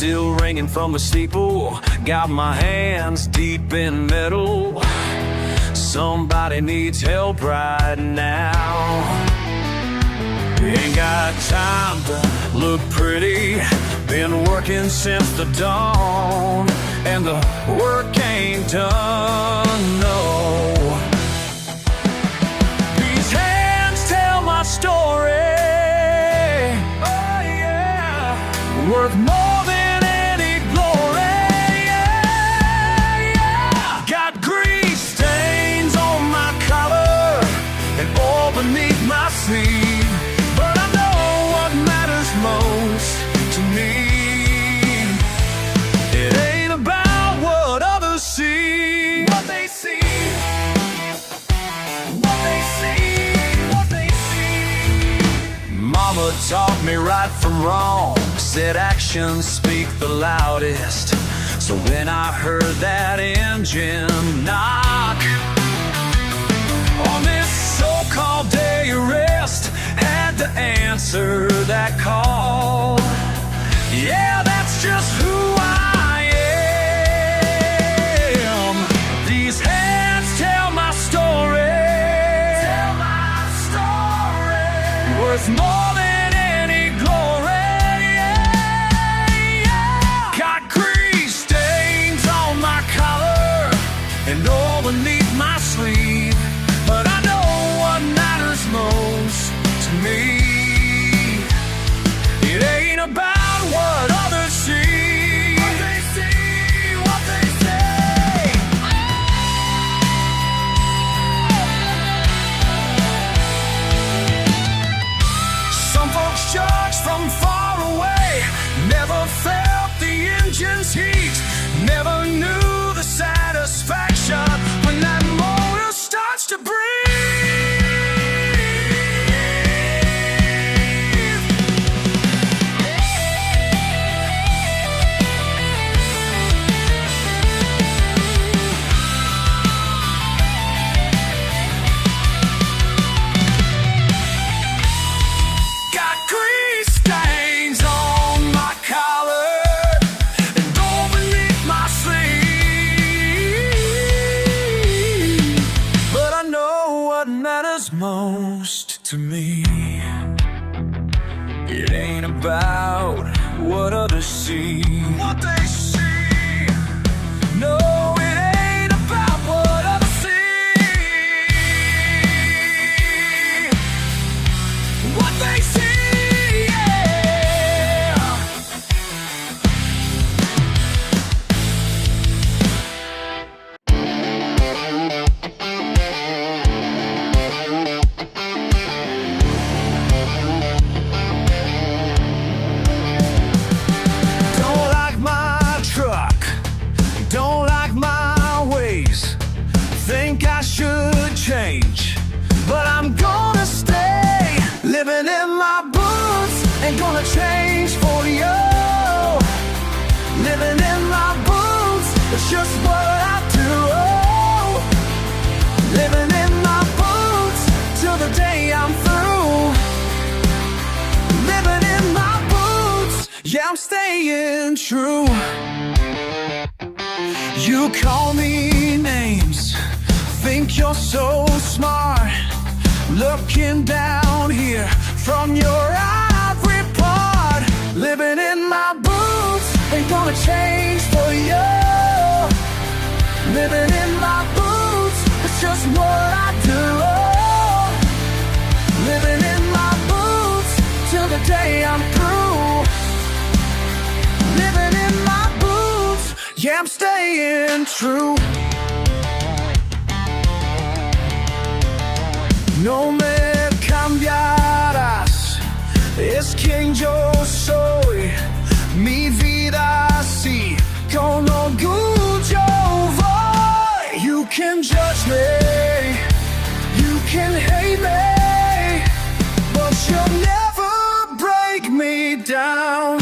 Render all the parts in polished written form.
still ringing from the steeple. Got my hands deep in metal. Somebody needs help right now. Ain't got time to look pretty. Been working since the dawn, and the work ain't done, no. These hands tell my story. Oh yeah, worth more than any glory. Yeah, yeah. Got grease stains on my collar and all beneath my sleeve, but I know what matters most to me. It ain't about what others see, what they see, what they see, what they see. Mama taught me right from wrong, said actions speak the loudest. So when I heard that engine knock on this so-called day of rest, had to answer that call. Yeah, that's just who I am. These hands tell my story. Tell my story. Worth more than any glory. Yeah, yeah. Got grease stains on my collar and all beneath my sleeve, but I know what matters most to me. It ain't about what others see, what they see, what they say. Some folks judge from far away, never felt the engine's heat, never knew the satisfaction when that motor starts to breathe. Most to me, it ain't about what others see, what they see. No, it ain't about what others see, what they see. But I'm gonna stay. Living in my boots ain't gonna change for you. Living in my boots, it's just what I do. Living in my boots till the day I'm through. Living in my boots, yeah, I'm staying true. You call me names, think you're so smart, looking down here from your ivory part. Living in my boots ain't gonna change for you. Living in my boots, it's just what I do. Living in my boots till the day I'm through. Living in my boots, yeah, I'm staying true. No me cambiarás, es quien yo soy. Mi vida así, con orgullo voy. You can judge me, you can hate me, but you'll never break me down.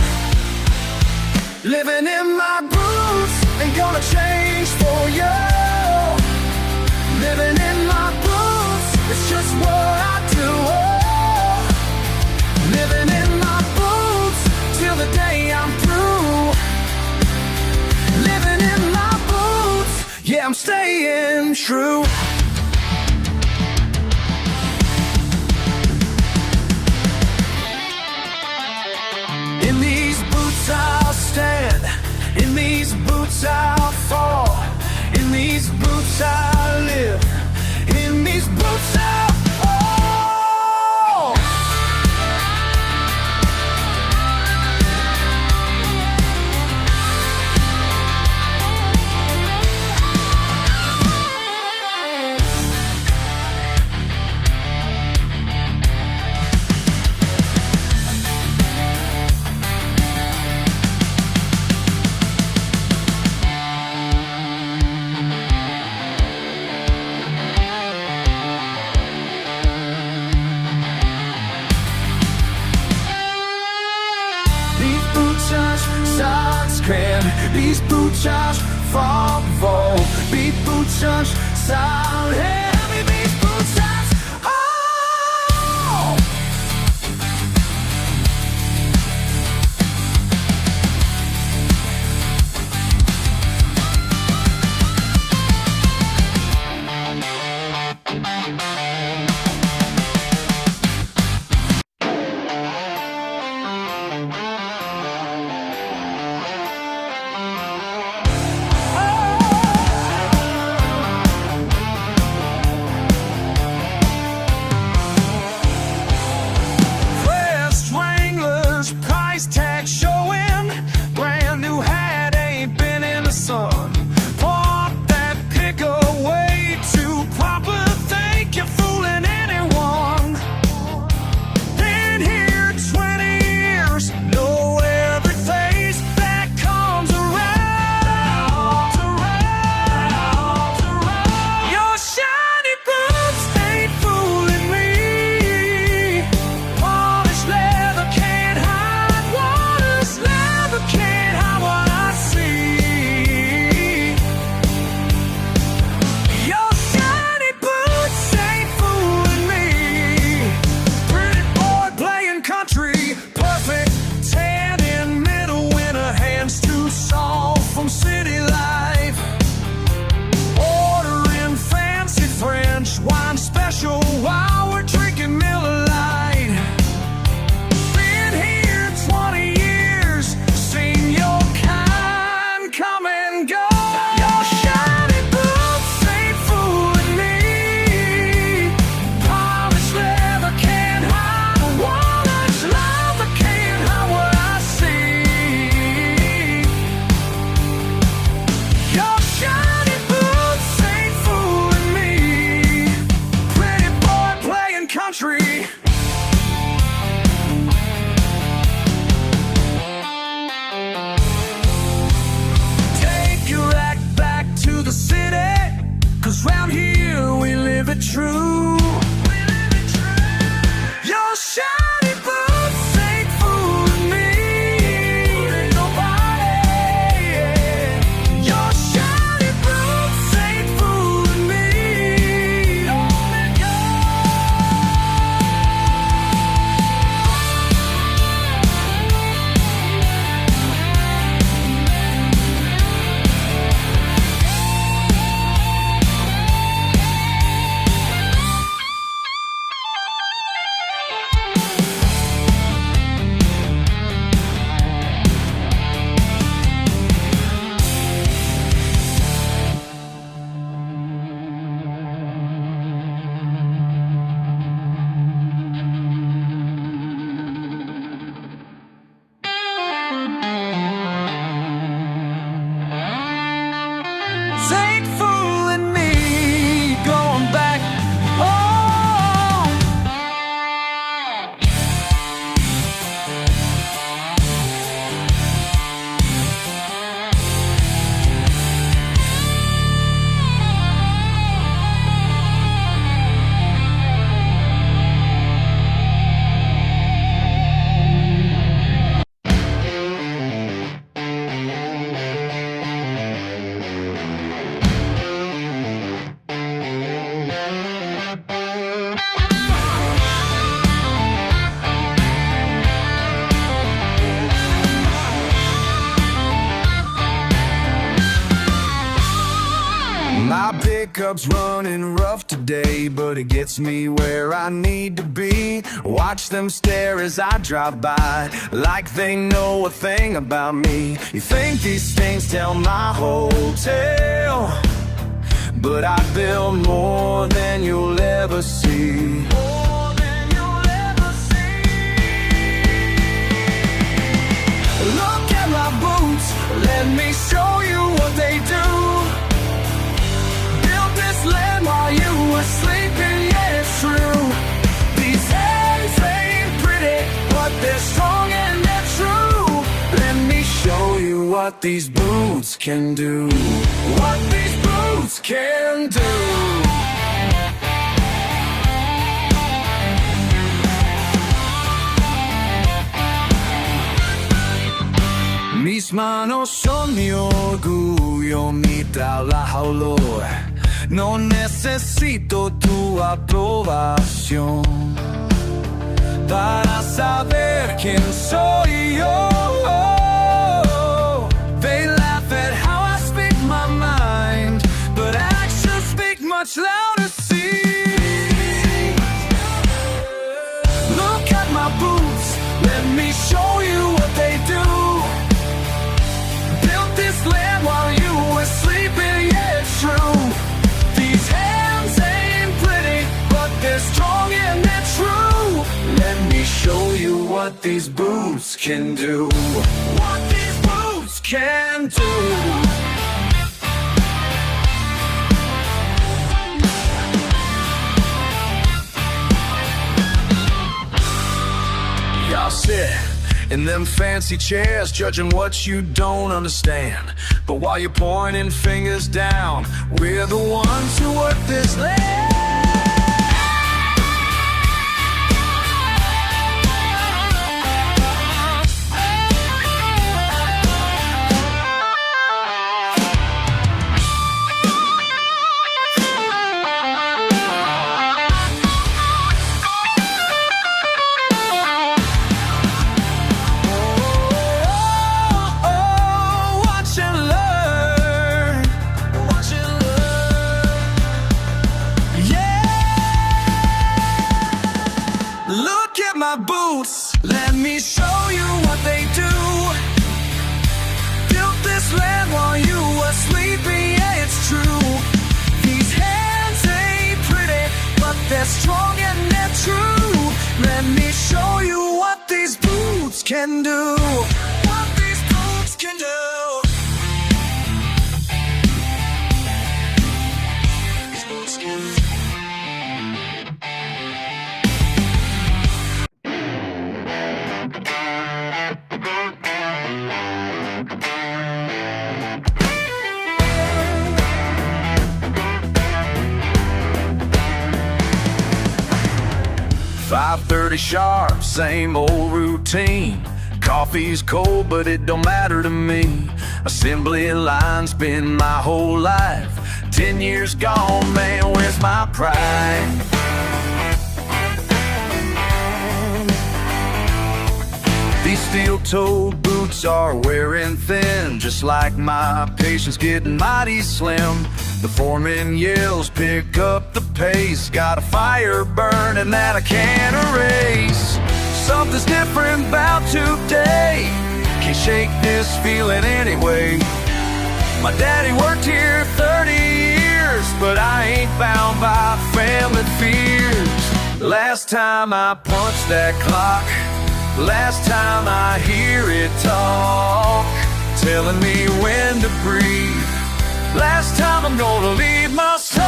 Living in my boots ain't gonna change for you. Living in my boots, it's just what I do. Living in my boots till the day I'm through. staying true. In these boots I'll stand, in these boots I'll fall, in these boots I'll live, in these boots I'll fall. These boots from vol, these boots sound heavy, these boots oh! pickup's running rough today, but it gets me where I need to be. Watch them stare as I drive by, like they know a thing about me. You think these things tell my whole tale, but I build more than you'll ever see. More than you'll ever see. Look at my boots, let me show you what they do. Built this land while you were sleeping, yeah, it's true. These hands ain't pretty, but they're strong and they're true. Let me show you what these boots can do. What these boots can do. Mis manos son mi orgullo, mi trabajo. No necesito tu aprobación para saber quién soy yo. They laugh at how I speak my mind, but actions speak much louder, see. Look at my boots, let me show you what they do. Built this land while you were sleeping, yeah, it's true. These hands ain't pretty, but they're strong and they're true. Let me show you what these boots can do. What these boots can do. Y'all sit in them fancy chairs, judging what you don't understand. But while you're pointing fingers down, we're the ones who work this land. My boots, let me show you what they do. Built this land while you were sleeping, yeah, it's true. These hands ain't pretty, but they're strong and they're true. Let me show you what these boots can do. What these boots can do. These boots can do. 5:30 sharp, same old routine. Coffee's cold, but it don't matter to me. Assembly line's been my whole life. 10 years gone, man, where's my pride? These steel-toed boots are wearing thin, just like my patience getting mighty slim. The foreman yells, pick up the pace. Got a fire burning that I can't erase. Something's different about today. Can't shake this feeling anyway. My daddy worked here 30 years, but I ain't bound by family fears. Last time I punched that clock, last time I hear it talk, telling me when to breathe. Last time I'm gonna leave my soul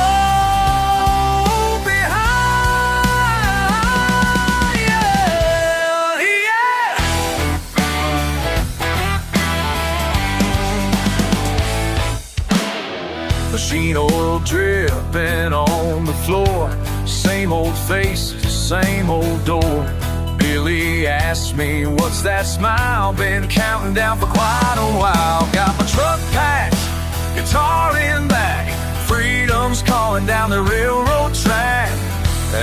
behind, yeah, yeah. Machine oil dripping on the floor. Same old faces, same old door. Billy asked me, what's that smile? Been counting down for quite a while. Got my truck packed, guitar in back, freedom's calling down the railroad track.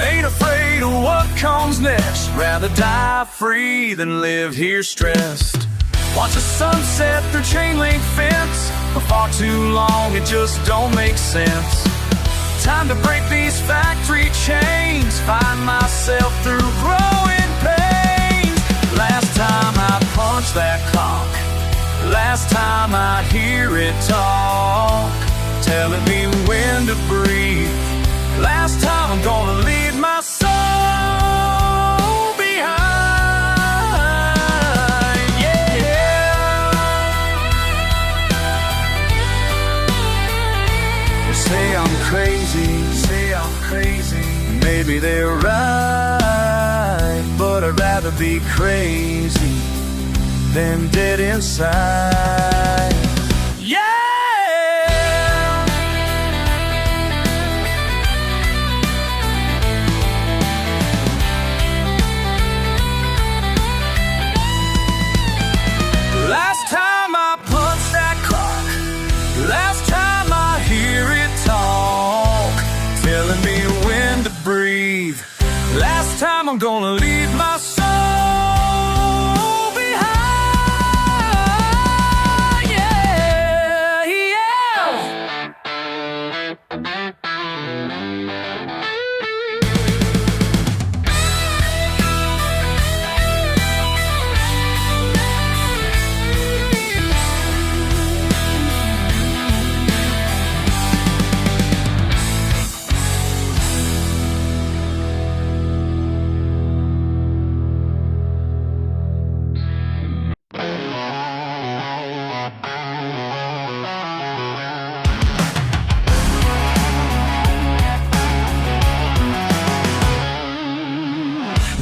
Ain't afraid of what comes next, rather die free than live here stressed. Watch the sunset through chain link fence, for far too long it just don't make sense. Time to break these factory chains, find myself through growing pains. Last time I punched that clock, last time I hear it talk, telling me when to breathe. Last time I'm gonna leave my soul behind, yeah. They say I'm crazy, maybe they're right, but I'd rather be crazy than dead inside, yeah. Last time I punched that clock, last time I hear it talk, telling me when to breathe. Last time I'm gonna leave my soul behind, yeah, yeah.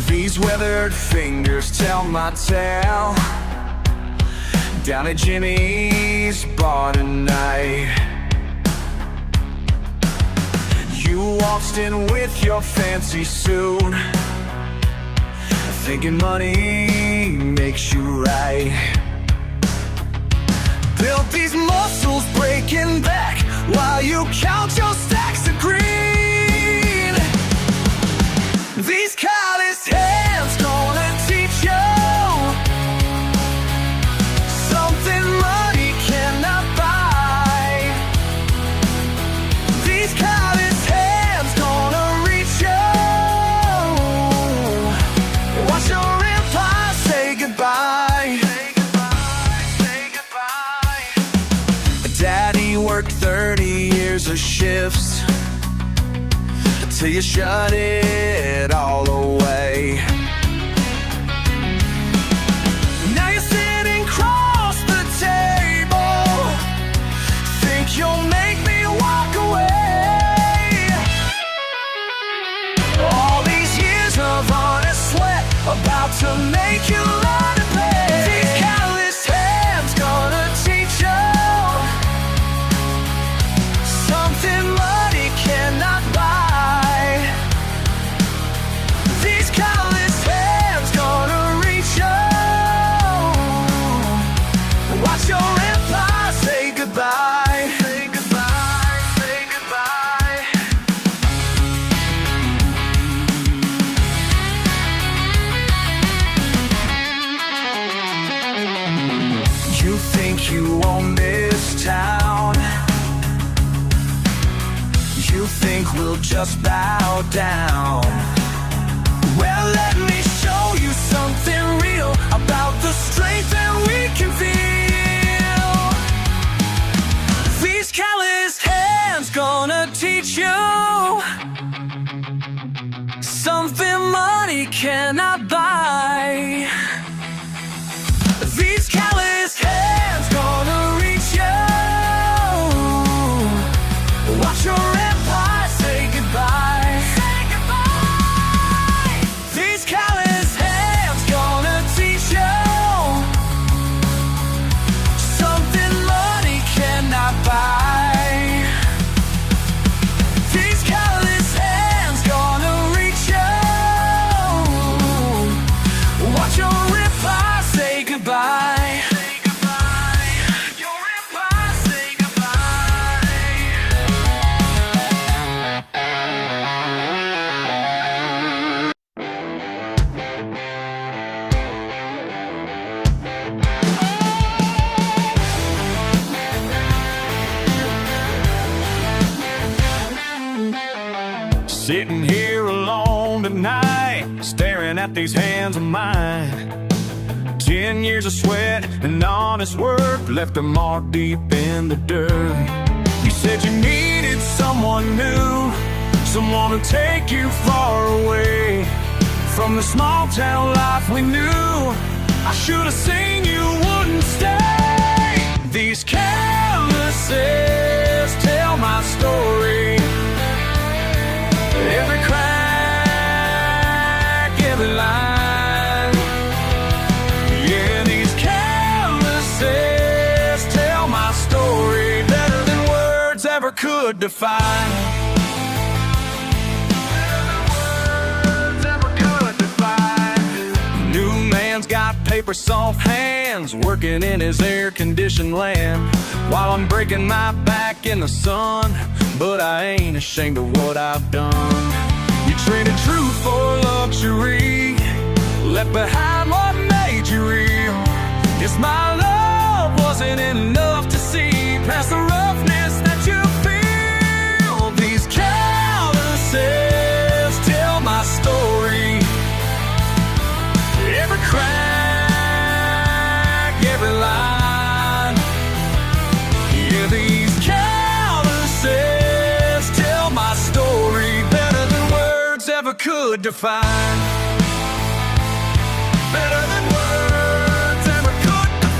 These weathered fingers tell my tale, down at Jimmy's bar tonight. You waltzed in with your fancy suit, thinking money makes you right. Built these muscles breaking back while you count your stacks of green. These calloused hands gonna teach you something money cannot buy. These calloused hands gonna reach you. Watch your empire say goodbye. Say goodbye, say goodbye. Daddy worked 30 years of shifts till you shut it all away. Now you're sitting across the table, think you'll make me walk away. All these years of honest sweat about to make you learn to pay. These calloused hands gonna teach you something money cannot buy. These calloused hands gonna reach you. Watch your empire say goodbye. Say goodbye, say goodbye. You think you own this town, you think we'll just bow down. Well, let me show you something real about the strength that we can feel. These calloused hands gonna teach you something money cannot buy. These calloused hands gonna reach you. Watch your empire say goodbye. Say goodbye. These calloused Sitting here alone tonight, staring at these hands of mine. 10 years of sweat and honest work left a mark deep in the dirt. You said you needed someone new, someone to take you far away from the small town life we knew. I should have seen you wouldn't stay. These canvases tell my story. Every crack, every line. Yeah, these canvases tell my story better than words ever could define. Got paper soft hands, working in his air-conditioned land, while I'm breaking my back in the sun. But I ain't ashamed of what I've done. You traded truth for luxury, left behind what made you real. Yes, my love wasn't enough to see past the roughness that you feel. These canvases tell my story. Every crack, every line. Yeah, these canvases tell my story better than words ever could define. Better than words ever could define.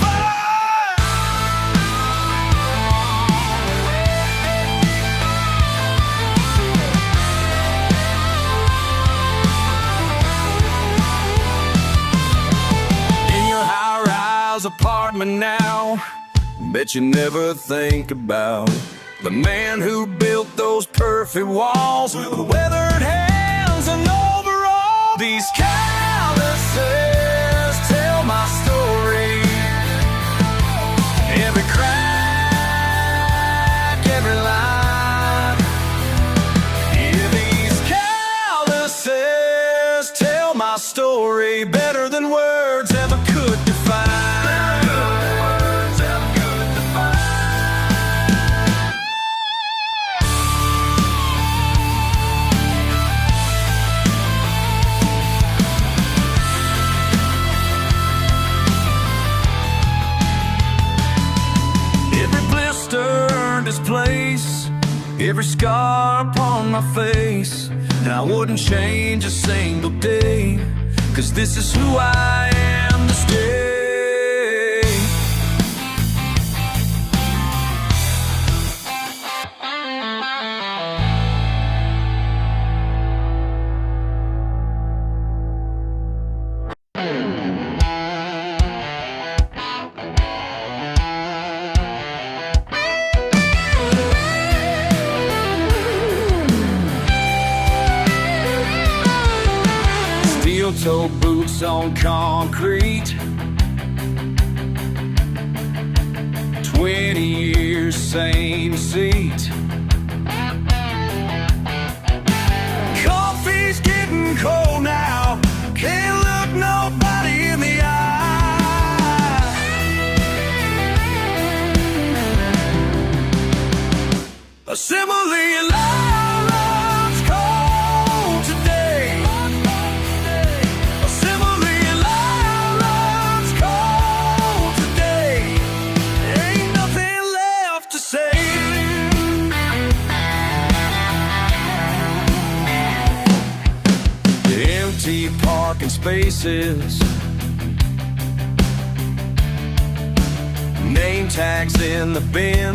Apartment now, bet you never think about the man who built those perfect walls with weathered hands and overalls. These canvases tell my story. Every crack, every line. Yeah, these canvases tell my story better than words ever could define. Place, every scar upon my face, and I wouldn't change a single day, 'cause this is who I am to stay. Steel-toe boots on concrete, 20 years, same seat. Coffee's getting cold now, can't look nobody in the eye. Assembly line runs cold today. Assembly line runs cold today. Ain't nothing left to say. The empty parking spaces, name tags in the bin,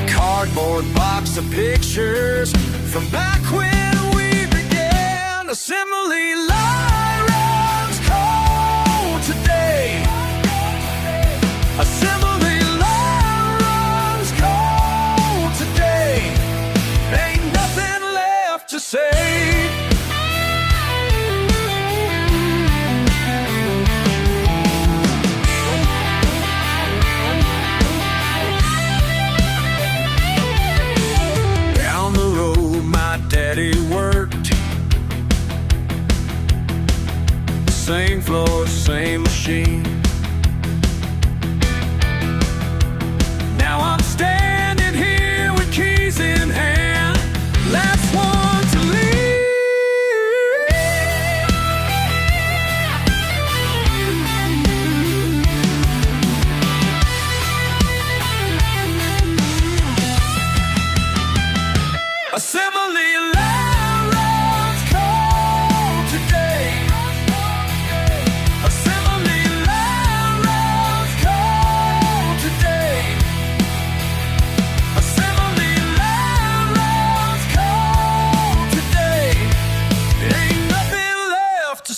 cardboard box of pictures from back when we began. Assembly line runs cold today. Assembly line runs cold today. Ain't nothing left to say. Daddy worked, same floor, same machine. Now I'm standing here with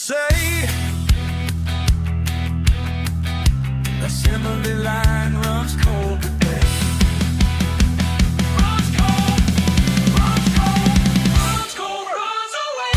say. The assembly line runs cold today. Runs cold, runs cold, runs cold, runs away.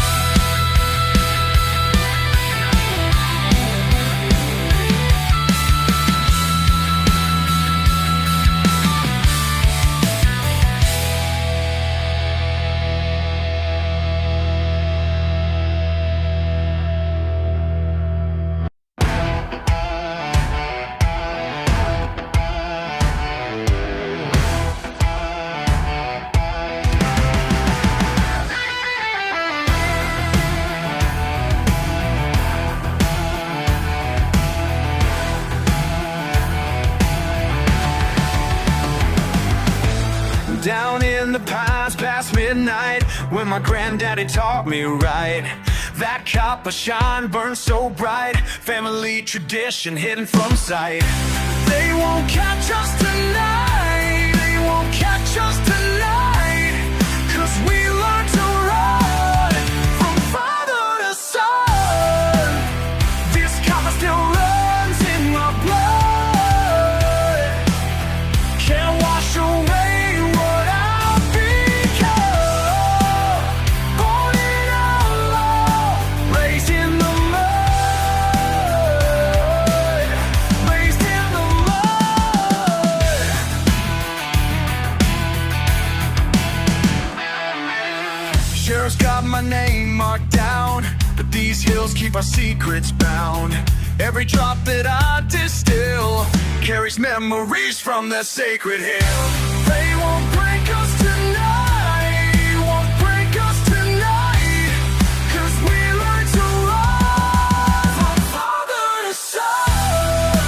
Down in the pines past midnight, when my granddaddy taught me right, that copper shine burns so bright, family tradition hidden from sight. They won't catch us tonight, they won't catch us tonight, 'cause we learn to run from father to son. This copper still runs in my blood, can't wash away. Got my name marked down, but these hills keep our secrets bound. Every drop that I distill carries memories from that sacred hill. They won't break us tonight, won't break us tonight, 'cause we learn to run from father to son.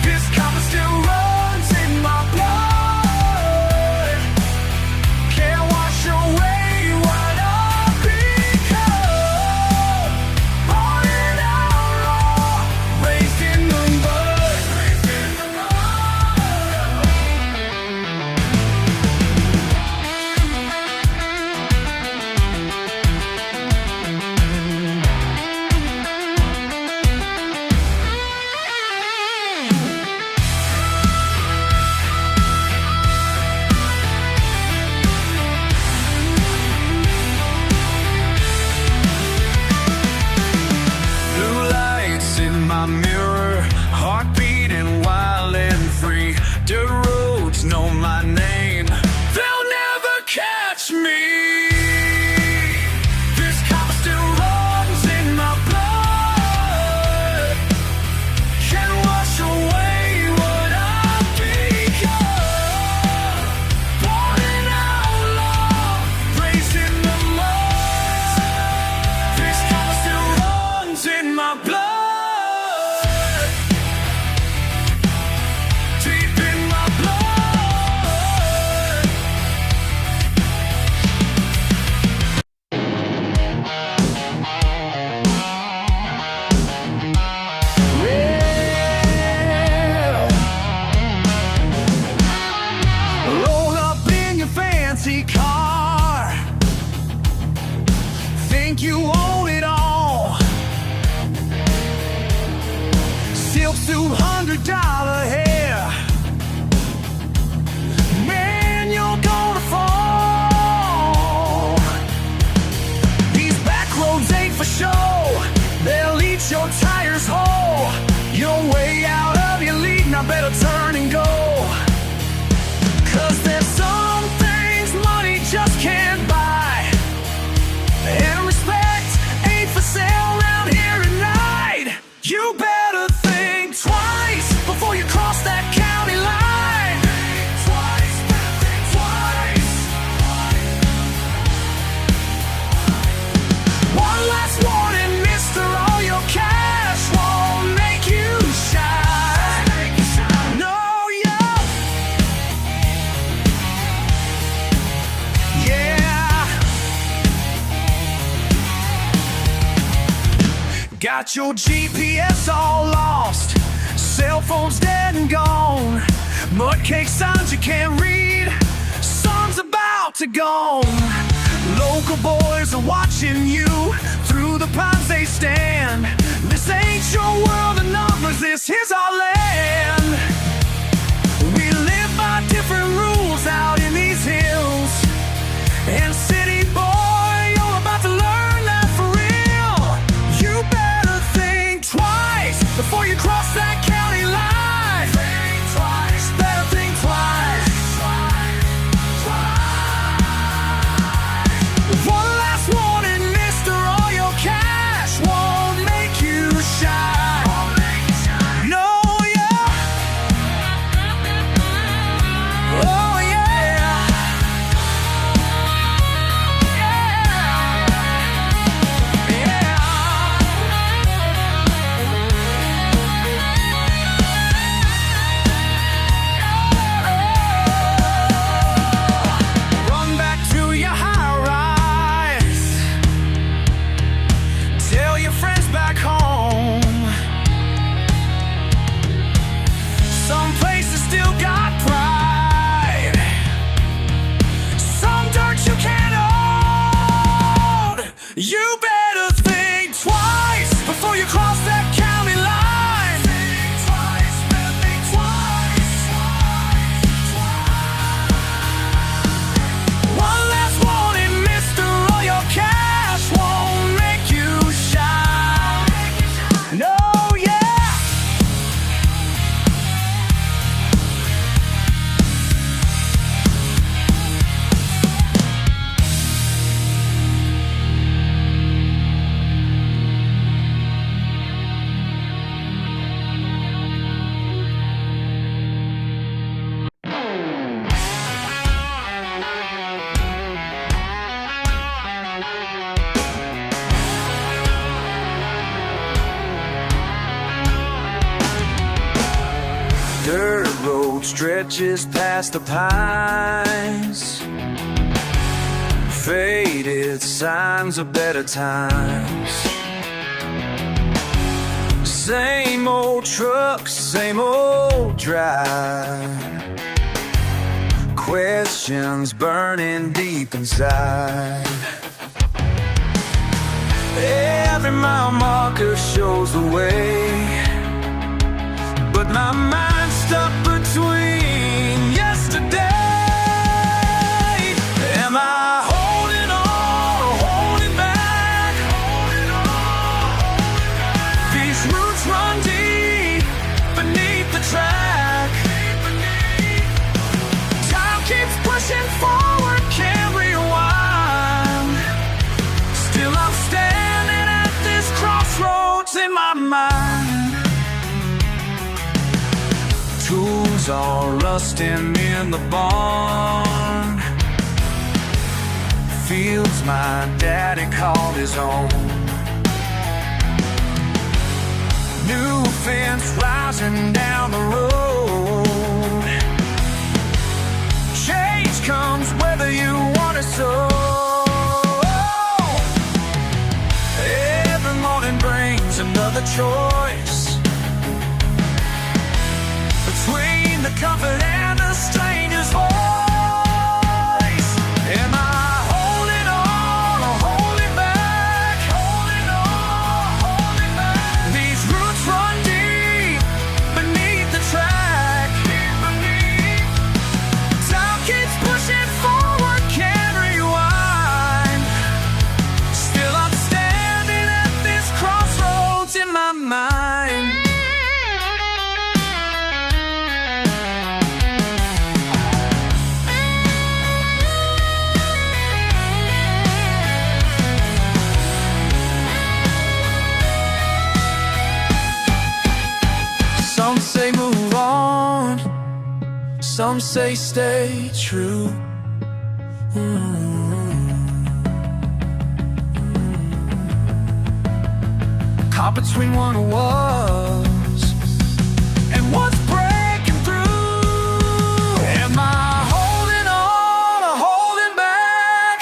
This copper still runs in my blood, can't wash away. My mirror, heart beating wild and free. Dirt roads know my name, they'll never catch me. This copper still runs in my blood, can't wash away what I've become. Born an outlaw, raised in the mud. This copper still runs in my blood. Car, think you own it all. Silk suit, $100 hair. Man, you're gonna fall. These back roads ain't for show, they'll eat your tires whole. You're way out of your league, now better turn and go. 'Cause there's some things money just can't buy, and respect ain't for sale around here tonight. You better think twice before you cross that county line. Think twice, better think twice. One last warning, mister, all your cash won't make you shine. No, yeah. Got your GPS all lost, cell phone's dead and gone, mud cake signs you can't read, sun's about to gone. Local boys are watching you, through the pines they stand. better think twice before you cross that county line. Think twice, better think twice. One last warning, mister, all your cash won't make you shine. No, yeah. Dirt road stretches past the pines, faded signs of better times. Same old trucks, same old drive, questions burning deep inside. Every mile marker shows the way, but my mind's stuck between yesterday. Am I holding on or holding back? These roots run deep beneath the track. Time keeps pushing forward, can't rewind. Still I'm standing at this crossroads in my mind. Tools are rusting in the barn, fields my daddy called his own. New fence rising down the road. Change comes whether you want it so. Every morning brings another choice, between the comfort and the stranger's voice. Am I holding on or holding back? Holding on, holding back. These roots run deep beneath the track. Time keeps pushing forward, can't rewind. Still I'm standing at this crossroads in my mind. Some say move on, some say stay true. Caught between what was and what's breaking through. Am I holding on or holding back?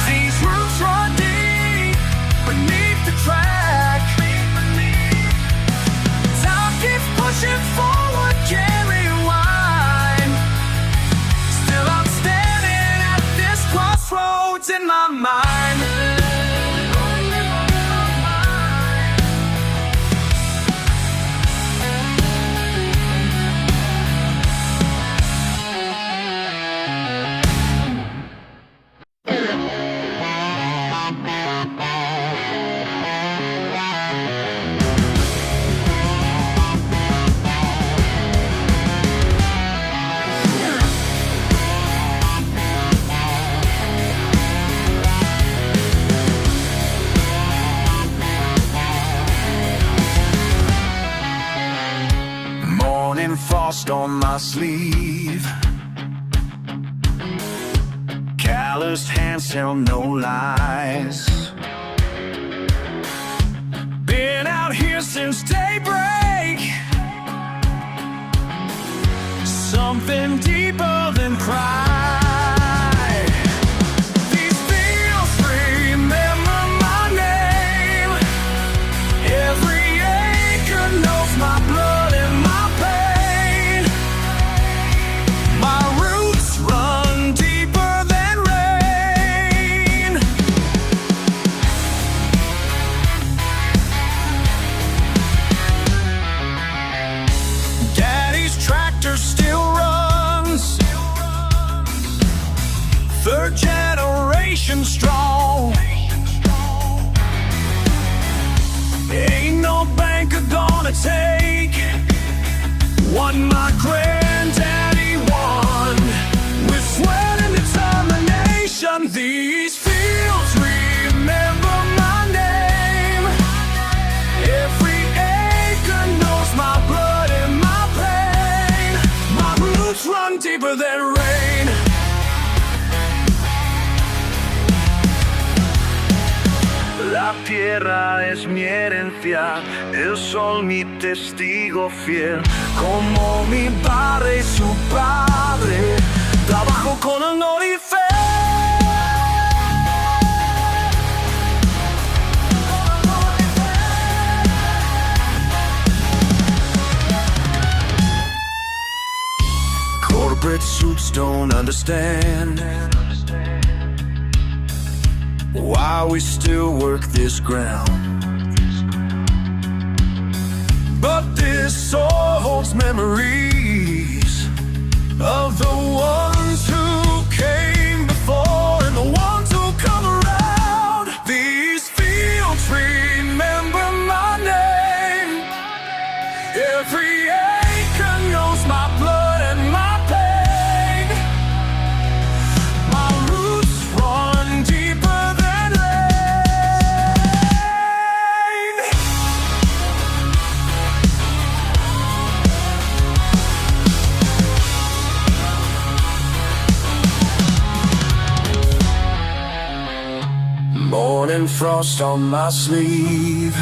These roots run deep beneath the track. Time keeps pushing forward, can't rewind. Still I'm standing at this crossroads in my mind. Frost on my sleeve, calloused hands tell no lies. Been out here since daybreak, something deeper than pride. These fields remember my name, every acre knows my blood and my roots run deeper than rain. La tierra es mi herencia, el sol mi testigo fiel, como mi padre y su padre, trabajo con honor y fe. Corporate suits don't understand why we still work this ground. But this soul holds memories of the ones who came before and the ones who come around. These fields remember my name. Every acre knows my blood and my pain. My roots run deeper than rain. Morning frost on my sleeve.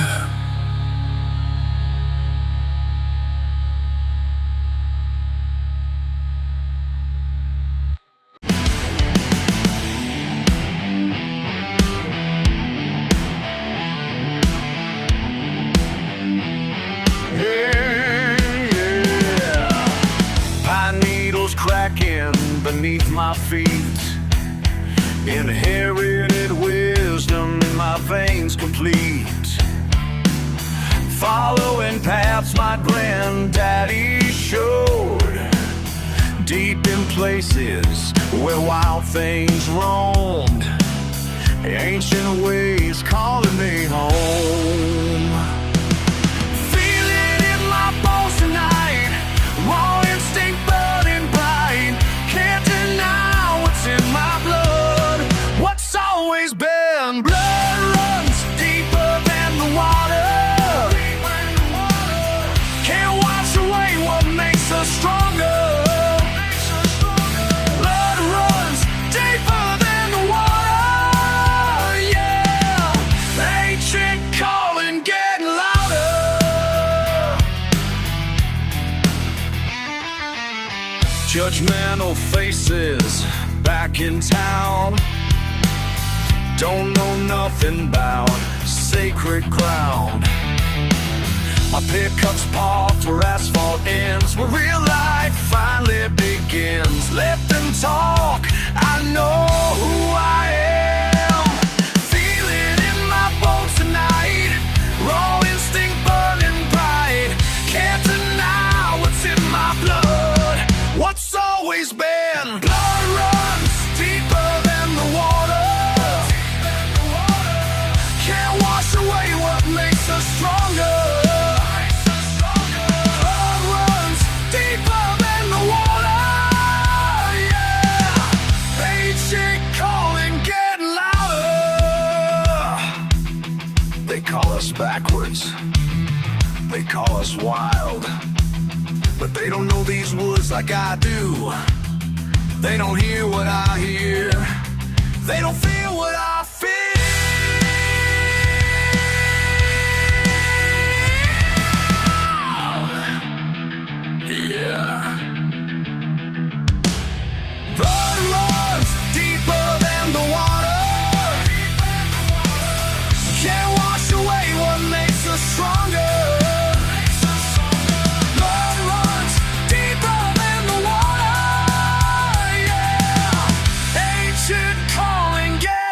Beneath my feet, inherited wisdom in my veins complete, following paths my granddaddy showed, deep in places where wild things roamed, ancient ways calling me home. Feel it in my bones tonight, raw instinct burning bright. Can't deny what's in my blood, what's always been. Blood runs deeper than the water. Can't wash away what makes us stronger. Blood runs deeper than the water, yeah. Ancient calling getting louder. Judgmental faces back in town, don't know nothing about sacred ground. My pickups parked where asphalt ends, where real life finally begins. Let them talk, I know who I am. Feel it in my bones tonight, raw instinct burning bright. Can't deny what's in my blood, what's always been. Blood runs deeper than the water. Can't wash away what makes us stronger. Blood runs deeper than the water, yeah. Ancient calling getting louder. They call us backwards, they call us wild, but they don't know these woods like I do. They don't hear what I hear, they don't feel what I feel. Yeah. Blood runs deeper than the water. Can't wash away what makes us stronger. Blood runs deeper than the water, yeah. Ancient calling, yeah.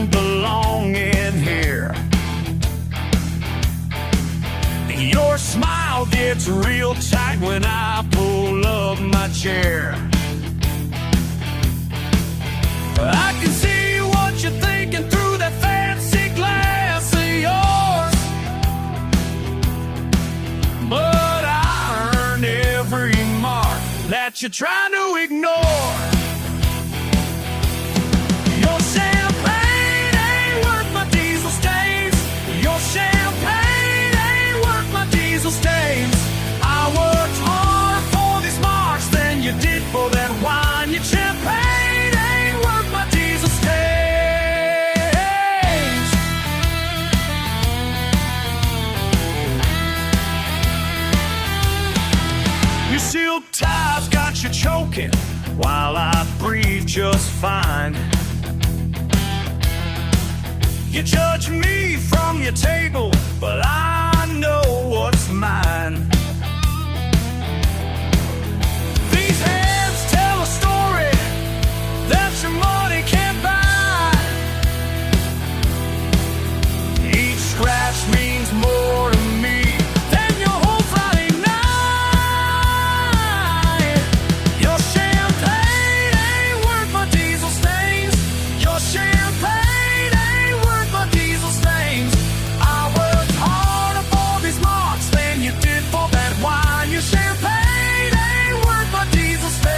don't belong in here. Your smile gets real tight when I pull up my chair. I can see what you're thinking through that fancy glass of yours, but I earned every mark that you're trying to ignore. Your champagne ain't worth my diesel stains. Your champagne ain't worth my diesel stains. I worked harder for these marks than you did for that wine. Your champagne ain't worth my diesel stains. Your silk ties got you choking while I breathe just fine. You judge me from your table, but I know what's mine. These hands tell a story that your money can't buy. Each scratch means more to me than your whole Friday night. Your champagne ain't worth my diesel stains. Your champagne ain't worth my diesel stains. I worked harder for these marks than you did for that wine. Your champagne ain't worth my diesel stains.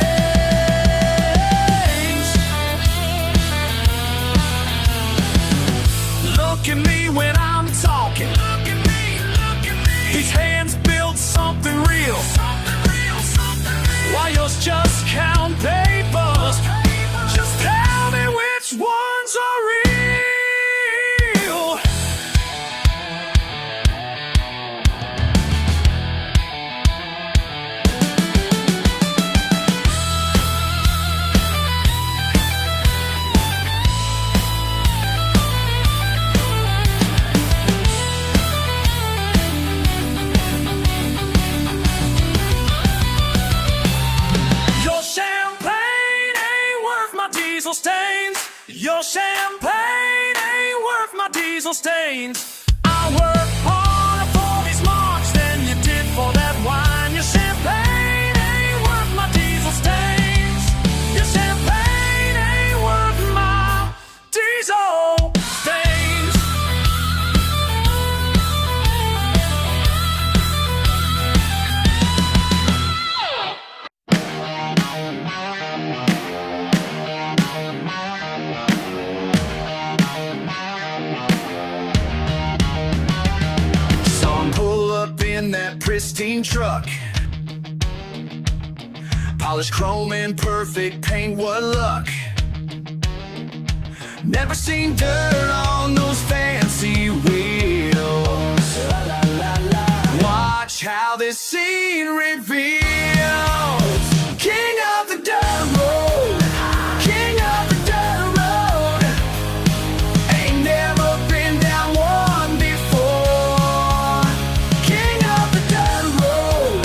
Look at me when I'm talking. Look at me, look at me. These hands build something real. Something real, something real. While yours just count papers. Just tell me which ones are real. Your champagne ain't worth my diesel stains. Your champagne ain't worth my diesel stains. I work harder for these marks than you did for that wine. Your champagne ain't worth my diesel stains. Your champagne ain't worth my diesel stains. Saw him pull up in that pristine truck. Polished chrome and perfect paint, what luck. Never seen dirt on those fancy wheels. Watch how this scene reveals. King of the dirt road. King of the dirt road. Ain't never been down one before. King of the dirt road.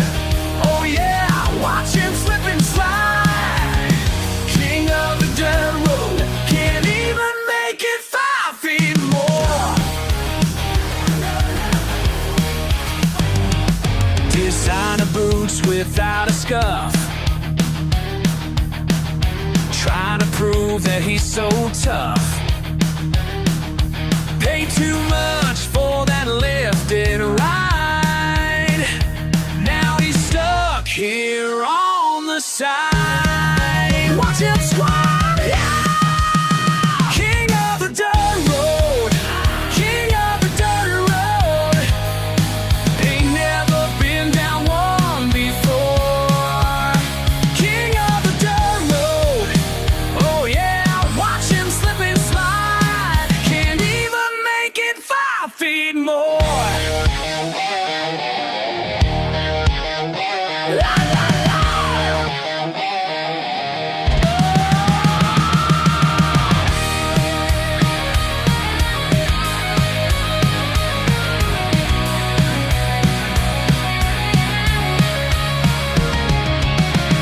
Oh yeah, watch him slip and slide. King of the dirt road. Can't even make it 5 feet more. Designer boots without a scuff. Trying to prove that he's so tough. Pay too much for that lifted ride. Now he's stuck here on the side. Watch him squat. Yeah! King of the dirt road. King of the dirt road. Ain't never been down one before. King of the dirt road. Oh yeah, watch him slip and slide. Can't even make it 5 feet more. La, la, la.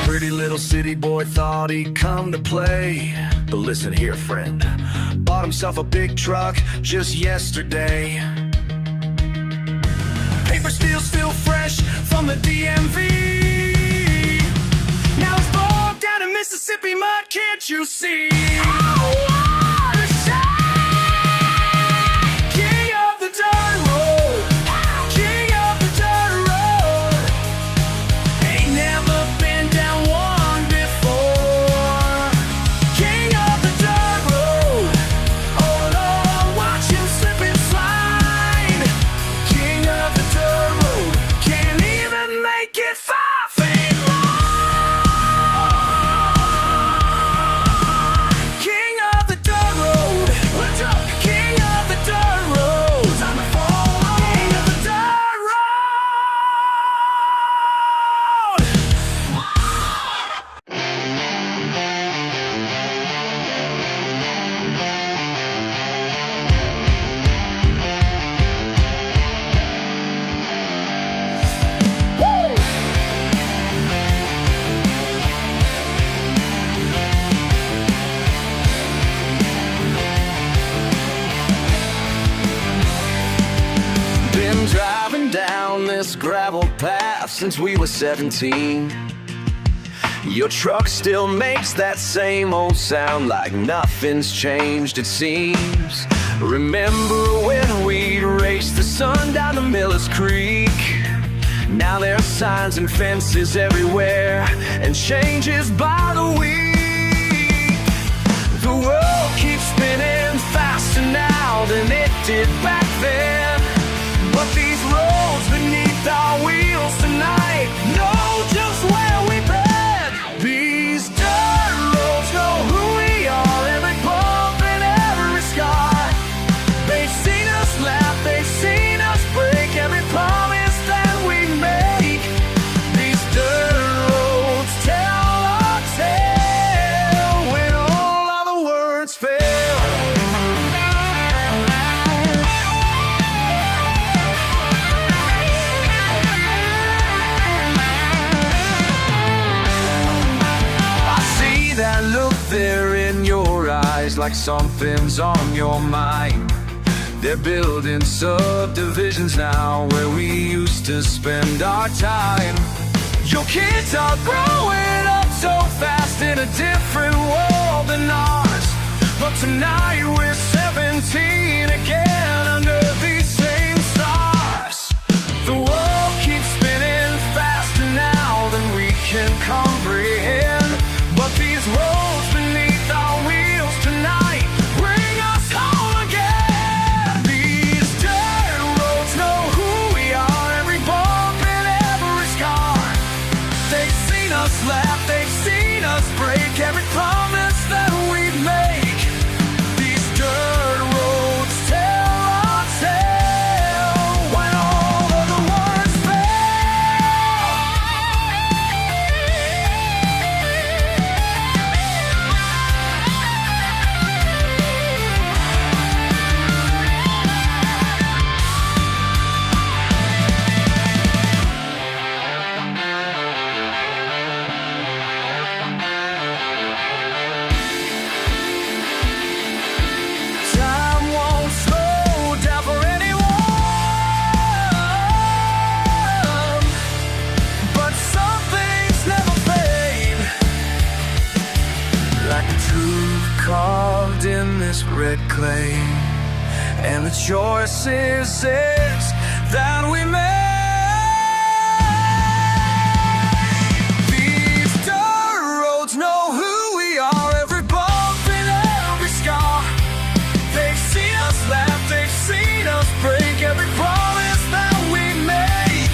Pretty little city boy thought he'd come to play. But listen here, friend, bought himself a big truck just yesterday. Paper steel's still fresh from the DMV. Now it's bogged down in Mississippi mud, can't you see? Driving down this gravel path since we were 17. Your truck still makes that same old sound, like nothing's changed it seems. Remember when we'd race the sun down to Miller's Creek? Now there are signs and fences everywhere, and changes by the week. The world keeps spinning faster now than it did back then. But these roads beneath our wheels tonight know just where we've been. These dirt roads know who we are, every bump and every scar. They've seen us laugh, they've seen us break every promise that we make. These dirt roads tell our tale when all other words fail. They're in your eyes like something's on your mind. They're building subdivisions now where we used to spend our time. Your kids are growing up so fast in a different world than ours. But tonight we're 17 again under these same stars. The world keeps spinning faster now than we can comprehend. But these roads beneath our wheels tonight bring us home again. These dirt roads know who we are, every bump and every scar. They've seen us laugh, they've seen us break every promise that we make. These dirt roads tell our tale when all of the words time won't slow down for anyone, but some things never fade, like the truth carved in this red clay, and the choices that we make. These dirt roads know who we are, every bump and every scar. They've seen us laugh, they've seen us break every promise that we make.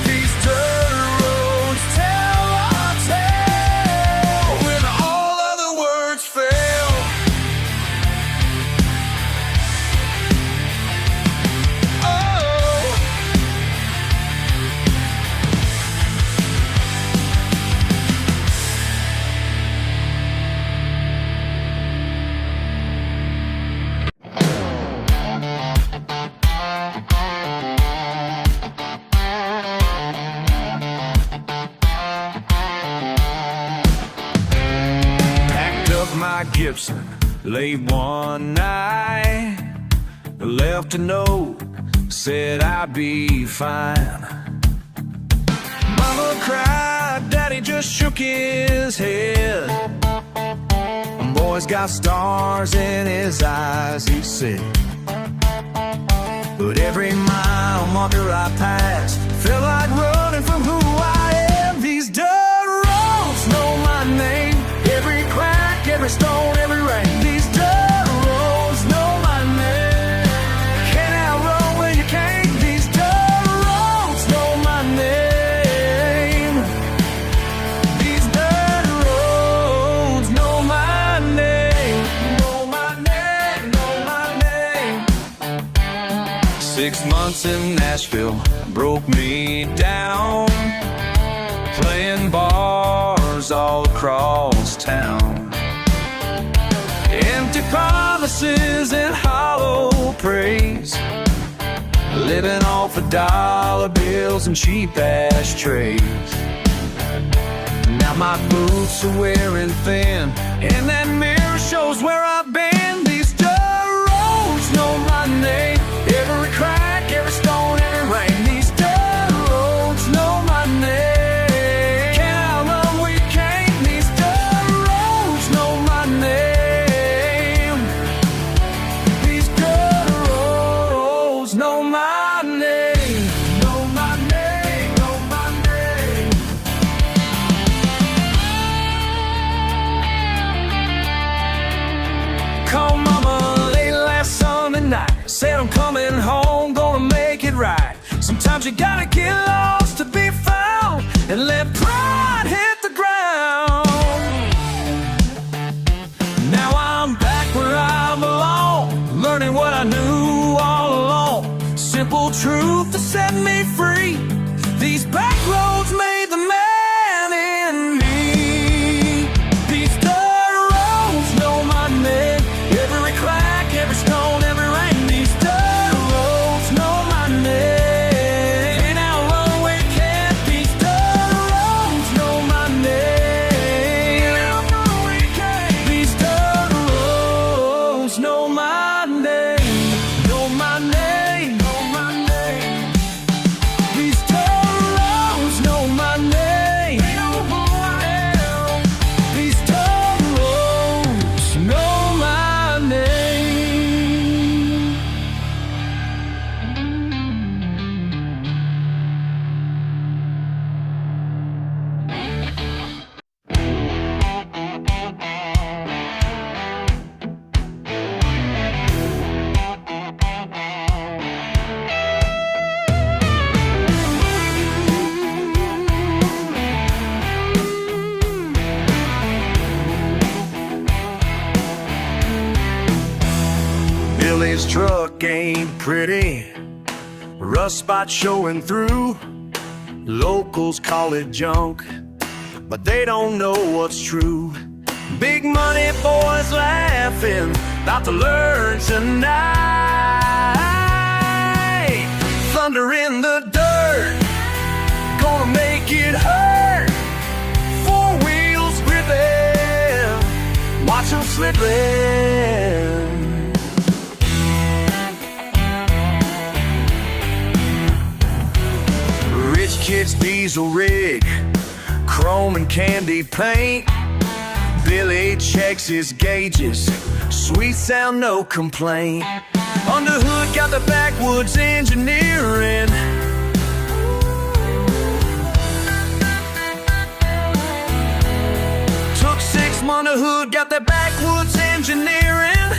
These dirt roads tell our tale when all other words fail. Oh, packed up my Gibson, Late one night, left a note, said I'd be fine. Mama cried, Daddy just shook his head. Boy's got stars in his eyes, he said. But every mile marker I passed felt like running from who I am. These dirt roads know my name. Every crack, every stone, every rain. These dirt roads know my name. Can't outrun when you can't. These dirt roads know my name. These dirt roads know my name. Know my name, know my name. 6 months in Nashville broke me down, playing bars all across town. Empty promises and hollow praise, living off of dollar bills and cheap ashtrays. Now my boots are wearing thin, and that mirror shows where I've been. These dirt roads know my name. Every crack, every stone, every rain. These dirt roads know my name. Can't outrun where you can't. These dirt roads know my name. These dirt roads know my name. Know my name, know my name. Call mama late last Sunday night, said I'm coming home, gonna make it right. Sometimes you gotta get lost to be found, and let pride hit the ground. Now I'm back where I belong, learning what I knew all along. Simple truth to set me free. These back roads made the man in me. These dirt roads know my name. Every crack, every stone, every rain. These dirt roads know my name. Can't outrun where you can't. These dirt roads know my name. Can't outrun where you can't. These dirt roads know my name. Know my name. Know my name. These dirt roads know my name. They know who I am. These dirt roads know my name. Billy's truck ain't pretty, rust spot showing through. Locals call it junk, but they don't know what's true. Big money boys laughing, about to learn tonight. Thunder in the dirt, gonna make it hurt. 4 wheels gripping, watch them slipping. Rich kid's diesel rig, chrome and candy paint. Billy checks his gauges, sweet sound, no complaint. Under hood got the backwoods engineering. Took 6 months, the hood got that backwoods engineering.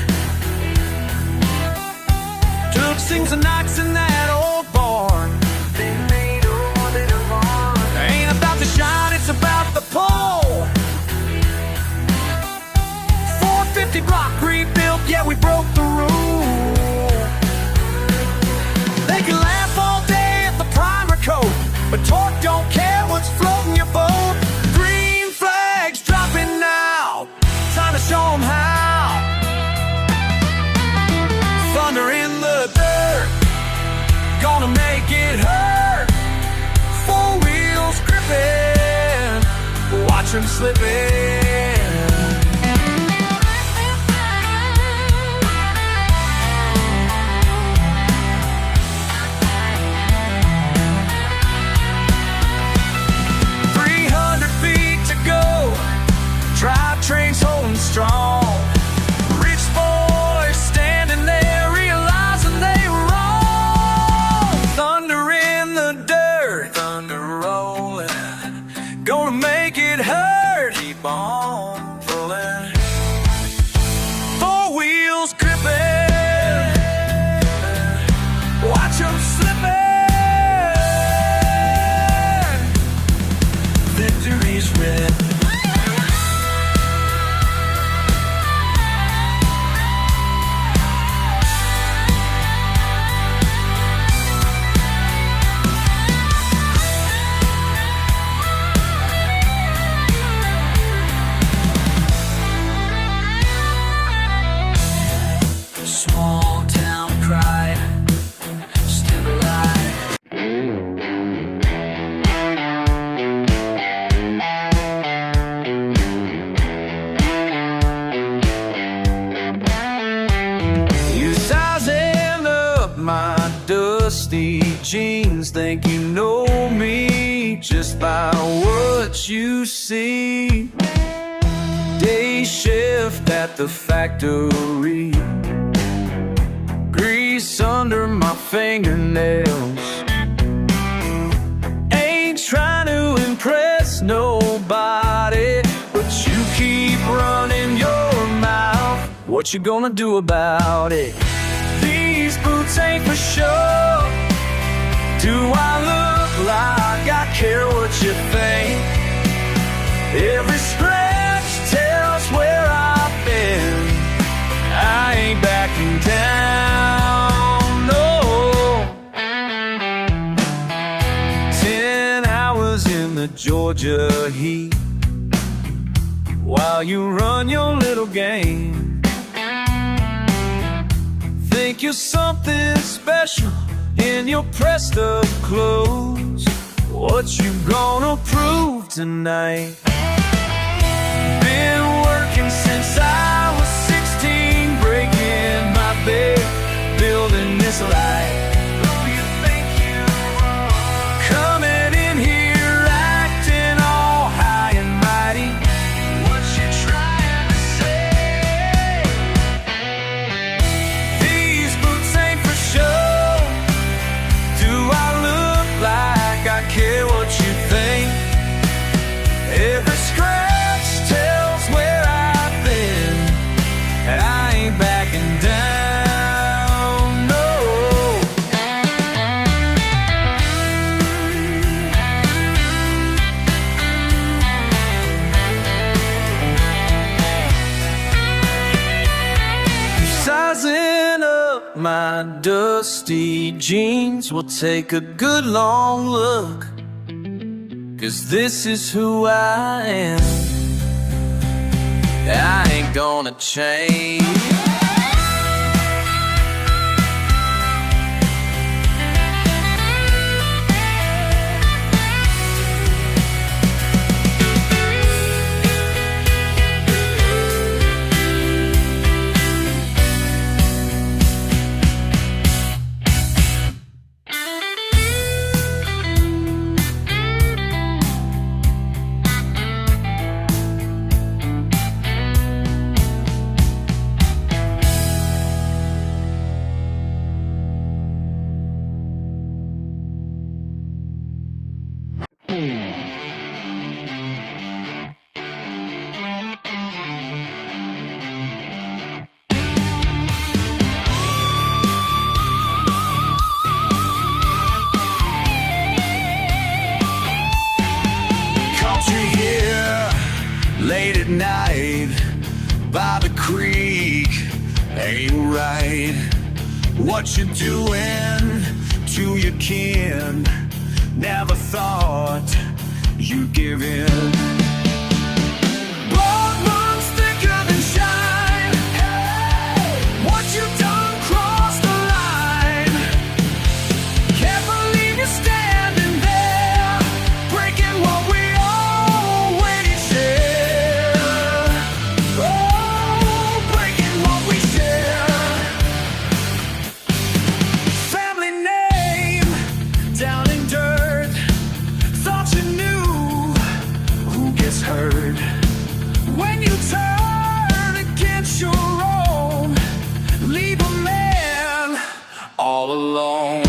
Took 6 nights in that old barn. Ain't about the shine, it's about the pole. 450 block rebuilt, yeah, we broke the rule. They can laugh all day at the primer coat, but torque don't care what's floating your boat. Green flags dropping now, time to show them how. Thunder in the dirt, gonna make it hurt. 4 wheels gripping, watch them slipping. my dusty jeans. Think you know me just by what you see. Day shift at the factory, grease under my fingernails. Ain't trying to impress nobody, but you keep running your mouth. What you gonna do about it? These boots ain't for show. Do I look like I care what you think? Every scratch tells where I've been. I ain't backing down, no. 10 hours in the Georgia heat while you run your little game. Think you're something special in your pressed up clothes. What you gonna prove tonight? Been working since I was 16, breaking my bed, building this life. Who you think you are? Coming in here acting all high and mighty. What you trying to say? These boots ain't for show. Do I look like I care what you think? Every scratch tells where I've been, and I ain't backing down, no. Sizing up my dusty jeans, will take a good long look, 'cause this is who I am. I ain't gonna change. Late at night by the creek ain't right. What you doing to your kin? Never thought you'd give in. Blood runs thicker than shine. Hey, what you done crossed the line. Can't believe you're standing there, breaking what we always share. Oh, breaking what we share. Family name down in dirt. Thought you knew who gets hurt when you turn against your own. Leave a man all alone.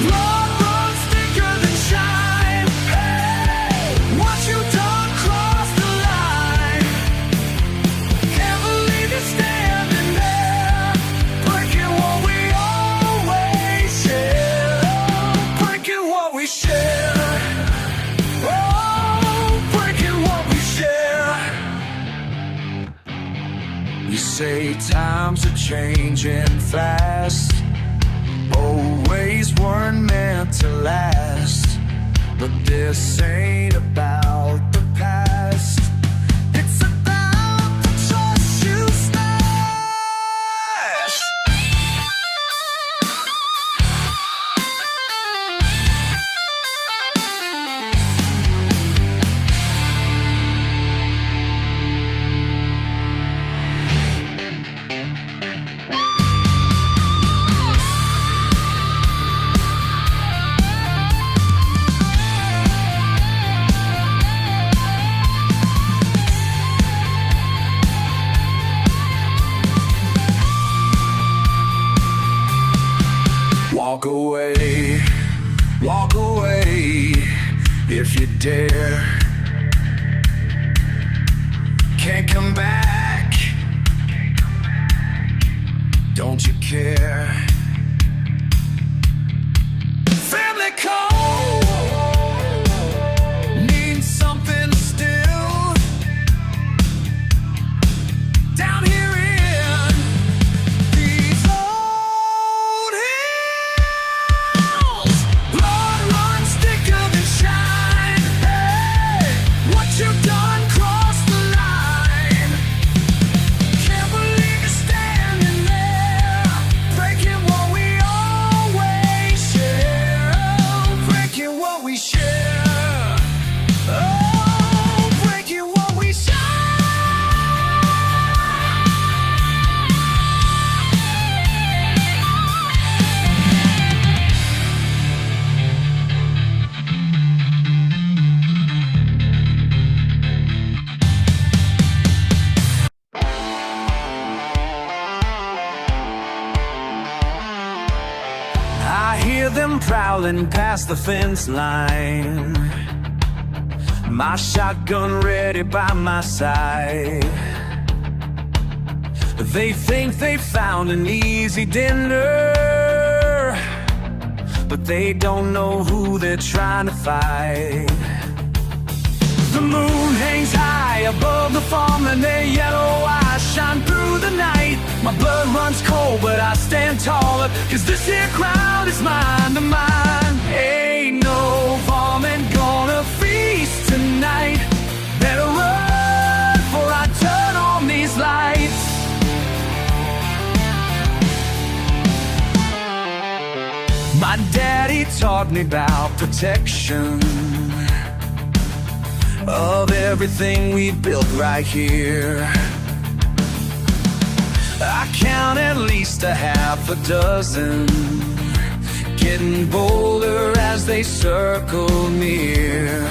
Blood runs thicker than shine. Hey, what you done crossed the line. Can't believe you're standing there, breaking what we always share. Breaking what we share. Oh, breaking what we share. You say times are changing fast, old ways weren't meant to last, but this ain't about the past. It's about the trust you smash. Walk away, walk away if you dare. Can't come back, don't you care? Family call needs something still. Down here in these old hills, blood runs thicker than shine. Hey, what you've done crossed the line. Can't believe you're standing there, breaking what we always share. Breaking what we share. Oh, breaking what we share. I hear them prowling past the fence line, my shotgun ready by my side. They think they found an easy dinner, but they don't know who they're trying to fight. The moon hangs high above the farm and their yellow eyes shine through the night. My blood runs cold but I stand taller, cause this here crowd is mine to mine. Ain't no varmint gonna feast tonight. Better run before I turn on these lights. My daddy taught me about protection of everything we've built right here. I count at least a half a dozen, getting bolder as they circle near.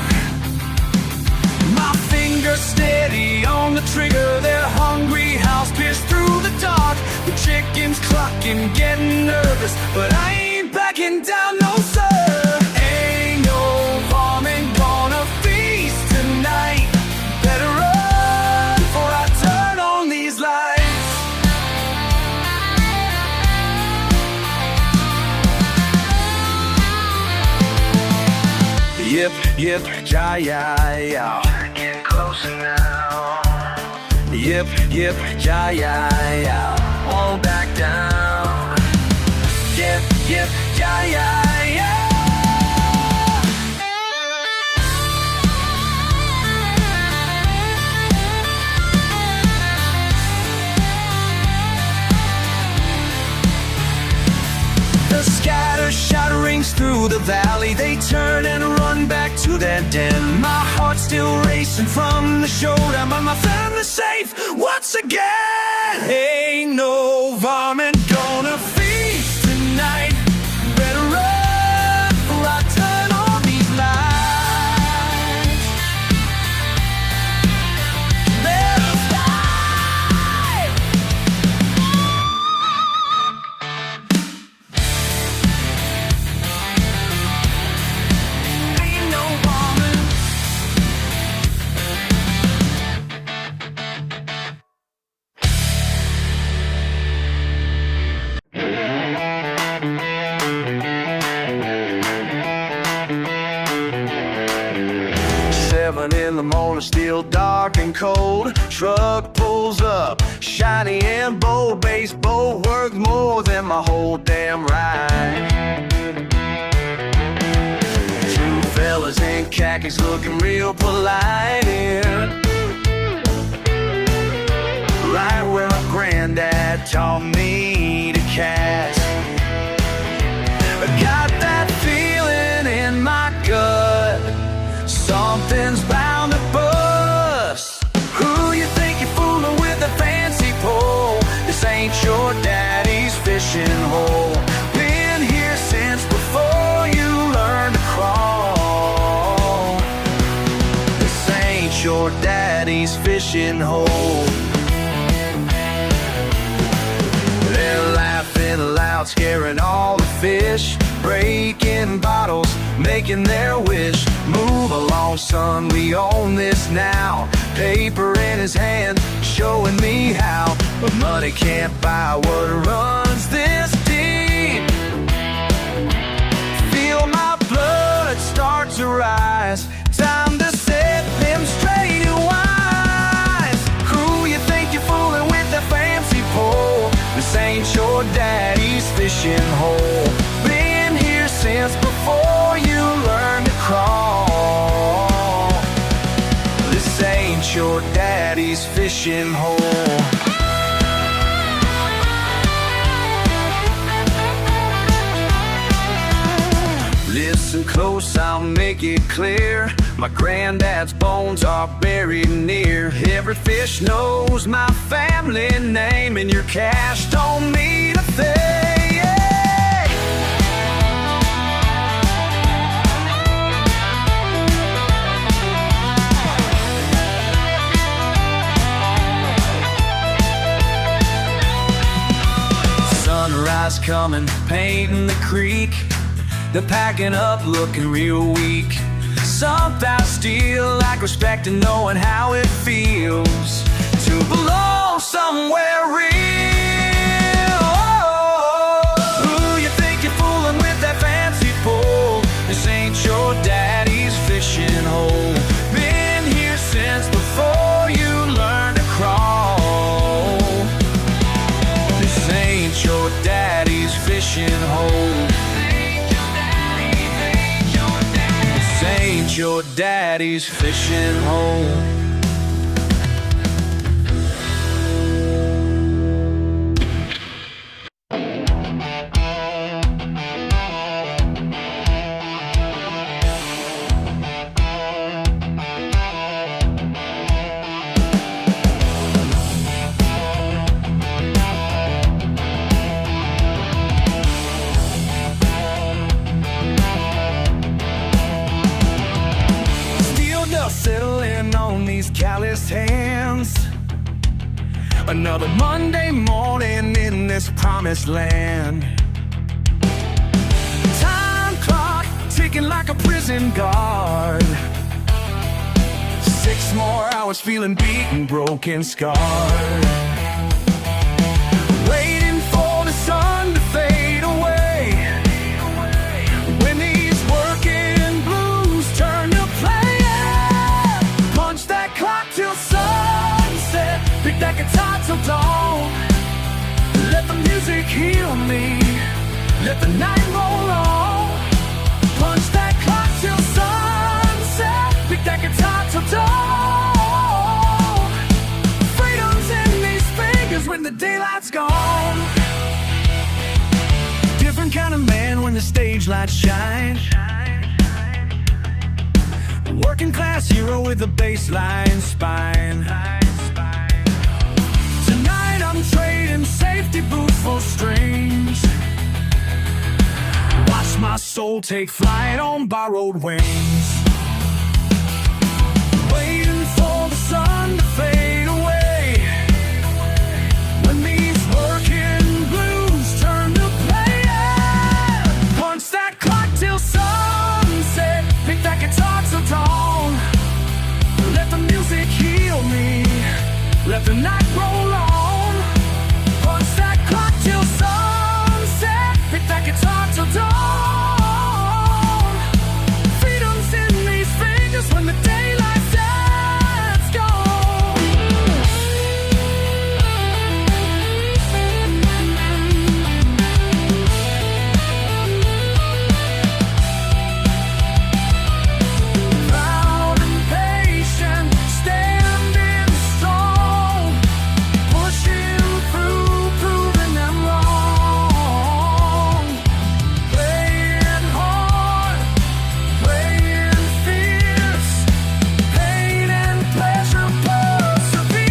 My fingers steady on the trigger, their hungry house pierced through the dark. The chickens clucking, getting nervous, but I ain't backing down, no sir. Ain't no varmint gonna feast tonight. Better run before I turn on these lights. Yip, yip, ja, yeah, yeah. Get closer now. Yip, yip, ja, yeah, yeah. Won't back down. Yip, yip, ja, yeah, yeah. The scatter shot rings through the valley. They turn and run back to their den. My heart's still racing from the showdown, but my family's safe once again. Ain't no varmint gonna feast tonight. Better run before I turn on these lights. Better fly. Ain't no varmint. In the morning, still dark and cold. Truck pulls up, shiny and bold. Base boat worth more than my whole damn ride. Two fellas in khakis looking real polite here, right where my granddad taught me to cast. I got that feeling in my gut, something's bound to bust. Who you think you're fooling with a fancy pole? This ain't your daddy's fishing hole. Been here since before you learned to crawl. This ain't your daddy's fishing hole. They're laughing loud, scaring all the fish, breaking bottles, making their wish. Move along, son, we own this now. Paper in his hand, showing me how. But money can't buy what runs this deep. Feel my blood start to rise. Time to set them straight and wise. Who you think you're fooling with that fancy pole? This ain't your daddy's fishing hole. Been here since before you learned to crawl. This ain't your daddy's fishing hole. Listen close, I'll make it clear. My granddad's bones are buried near. Every fish knows my family name, and your cash don't mean a thing. Sunrise coming, painting the creek. They're packing up, looking real weak. Some fast steel, like respect and knowing how it feels to belong somewhere real. Who you think you're fooling with that fancy pole? This ain't your daddy's fishing hole. Been here since before you learned to crawl. This ain't your daddy's fishing hole. Ain't your daddy's fishing hole. Settling on these calloused hands. Another Monday morning in this promised land. Time clock ticking like a prison guard. 6 more hours feeling beaten, broken, scarred. Waiting for the sun to fade away. When these working blues turn to play. Till sunset, pick that guitar till dawn. Let the music heal me, let the night roll on. Punch that clock till sunset, pick that guitar till dawn. Freedom's in these fingers when the daylight's gone. Different kind of man when the stage lights shine. Working class hero with a baseline spine. Tonight I'm trading safety boots for strings. Watch my soul take flight on borrowed wings. Waiting for the sun to fade away. When these working blues turn to play. Punch that clock till sunset. Pick that guitar till dawn. Let the music heal me, let the night roll on. Punch that clock till sunset. Pick that guitar till dawn. Freedom's in these fingers when the daylight sets gone. Proud and patient, standing strong, pushing through, proving them wrong. Playing hard, playing fierce, pain and pleasure persevere.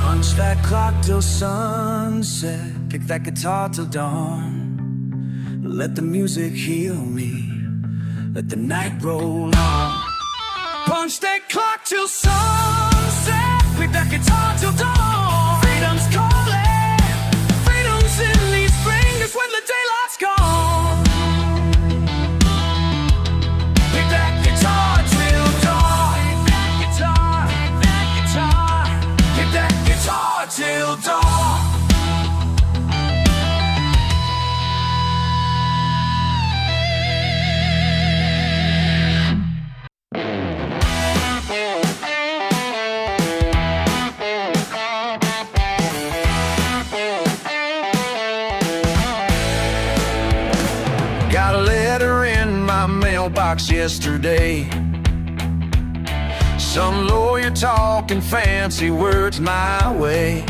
Punch that clock till sunset, pick that guitar till dawn. Let the music heal me. Let the night roll on. Punch that clock till sunset. Pick that guitar till dawn. Freedom's calling. Freedom's in these fingers when the daylight's gone. Pick that guitar till dawn. Pick that guitar. Pick that guitar till dawn. Got a letter in my mailbox yesterday. Some lawyer talking fancy words my way.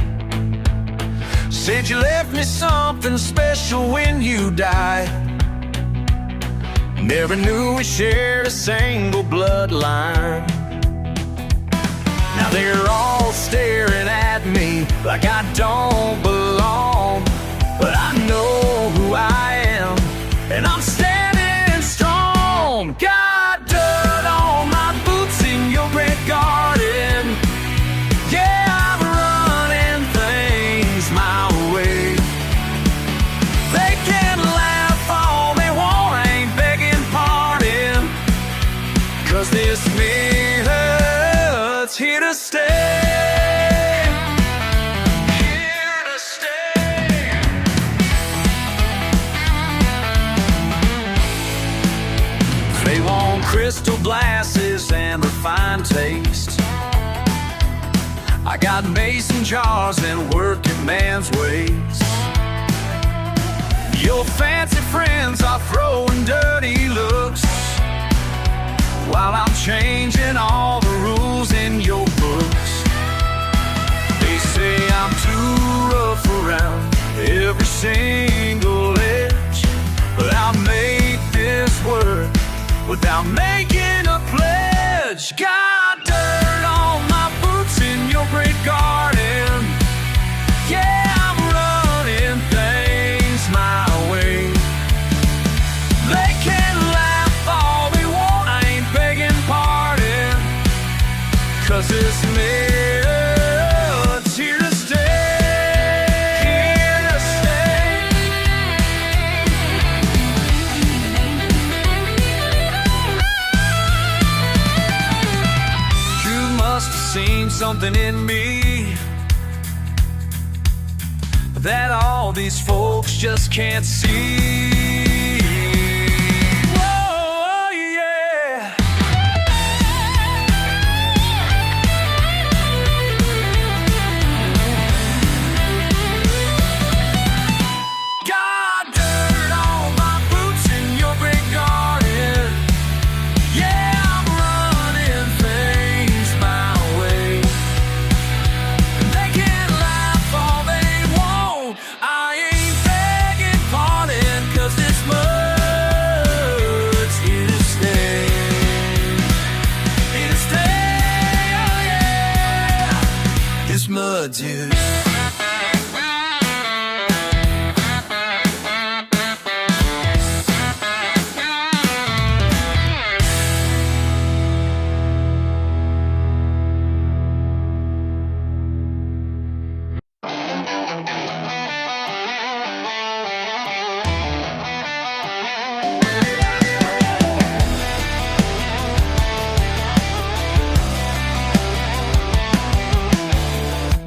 Said you left me something special when you died. Never knew we shared a single bloodline. Now they're all staring at me like I don't belong. But I know who I am, and I'm standing strong. Got dirt on my boots in your great garden. Yeah, I'm running things my way. They can laugh all they want, I ain't begging pardon. 'Cause this minute's here to stay. They want crystal glasses and refined taste. I got mason jars and working man's ways. Your fancy friends are throwing dirty looks, while I'm changing all the rules in your books. They say I'm too rough around every single edge, but I'll make this work without making a pledge. Got dirt on my boots in your great garden. Yeah, I'm running things my way. They can laugh all they want, I ain't begging pardon. 'Cause this minute's here to stay. Here to stay. Must have seen something in me that all these folks just can't see. Whoa, yeah. Got dirt on my boots in your great garden. Yeah, I'm running things my way. They can laugh all they want, I ain't begging pardon. 'Cause this mud's here to stay. Here to stay, oh yeah. This mud's here to stay.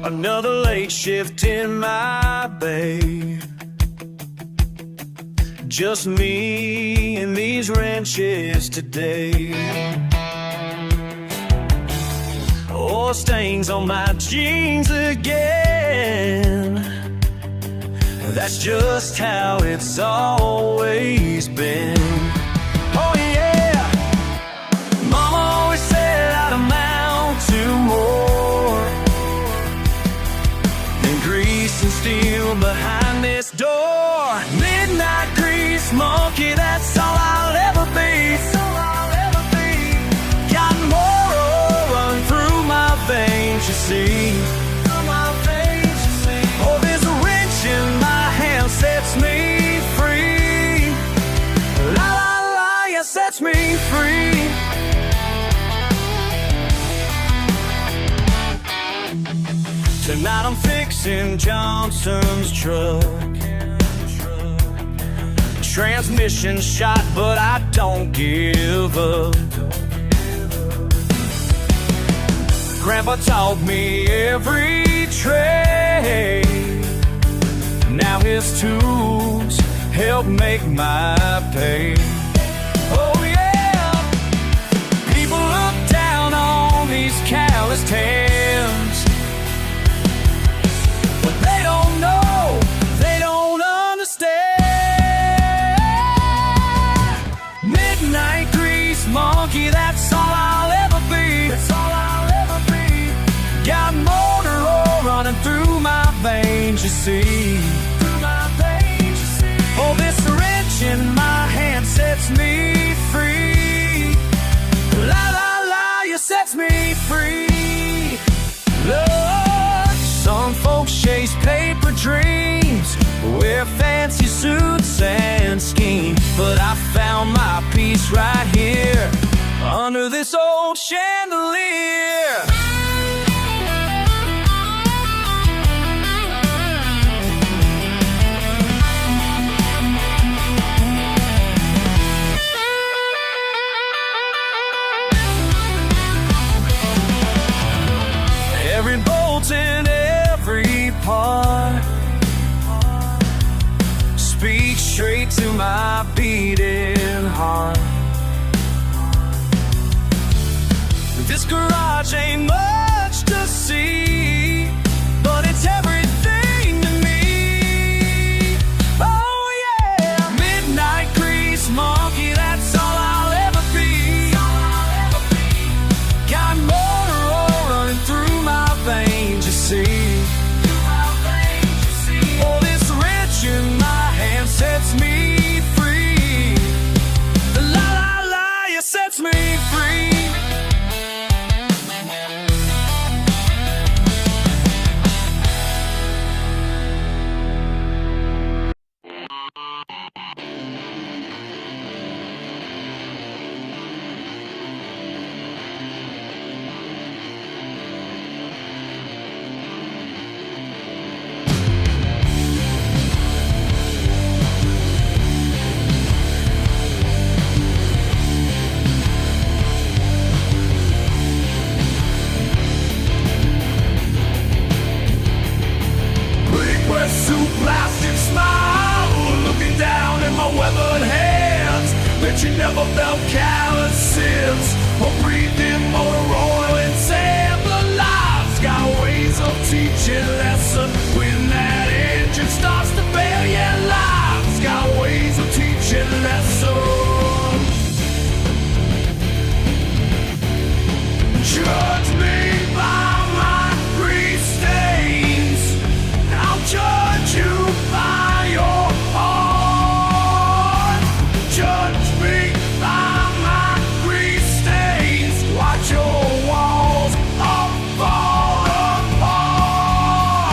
Another late shift in my bay. Just me and these wrenches today. Oh, stains on my jeans again. That's just how it's always been. Oh yeah, Mama always said I'd amount to more than grease and steel behind this door. Midnight grease monkey, that's all I'll ever be. Got moral run through my veins, you see. Oh, there's a wrench in my hand, sets me free. sets me free. Tonight I'm fixing Johnson's truck. Transmission shot, but I don't give up. Grandpa taught me every trade. Now his tools help make my pay. Oh yeah, people look down on these calloused hands, but they don't know, they don't understand. Midnight grease monkey, that's all I'll ever be. That's all I'll ever be. Got motor oil running through my veins, you see. Oh, this wrench in my hand sets me free. La la la, you sets me free. Look, some folks chase paper dreams, wear fancy suits and scheme, but I found my peace right here under this old chandelier. Every bolt in every part speaks straight to my beating heart. This garage ain't much to see, but it's everything to me. Oh yeah, midnight grease monkey, that's all I'll ever be. Got motor oil running through my veins, you see. Oh, this wrench in my hand sets me free. La la la, you sets me free. Plastic smile, looking down at my weathered hands. Bet you never felt callous since, or breathed in motor oil and sand. But life's got ways of teaching lesson when that engine starts to fail. Yeah, life's got ways of teaching lesson. Judge me by my grease stains, I'll judge you by your heart. Judge me by my grease stains, watch your walls all fall apart.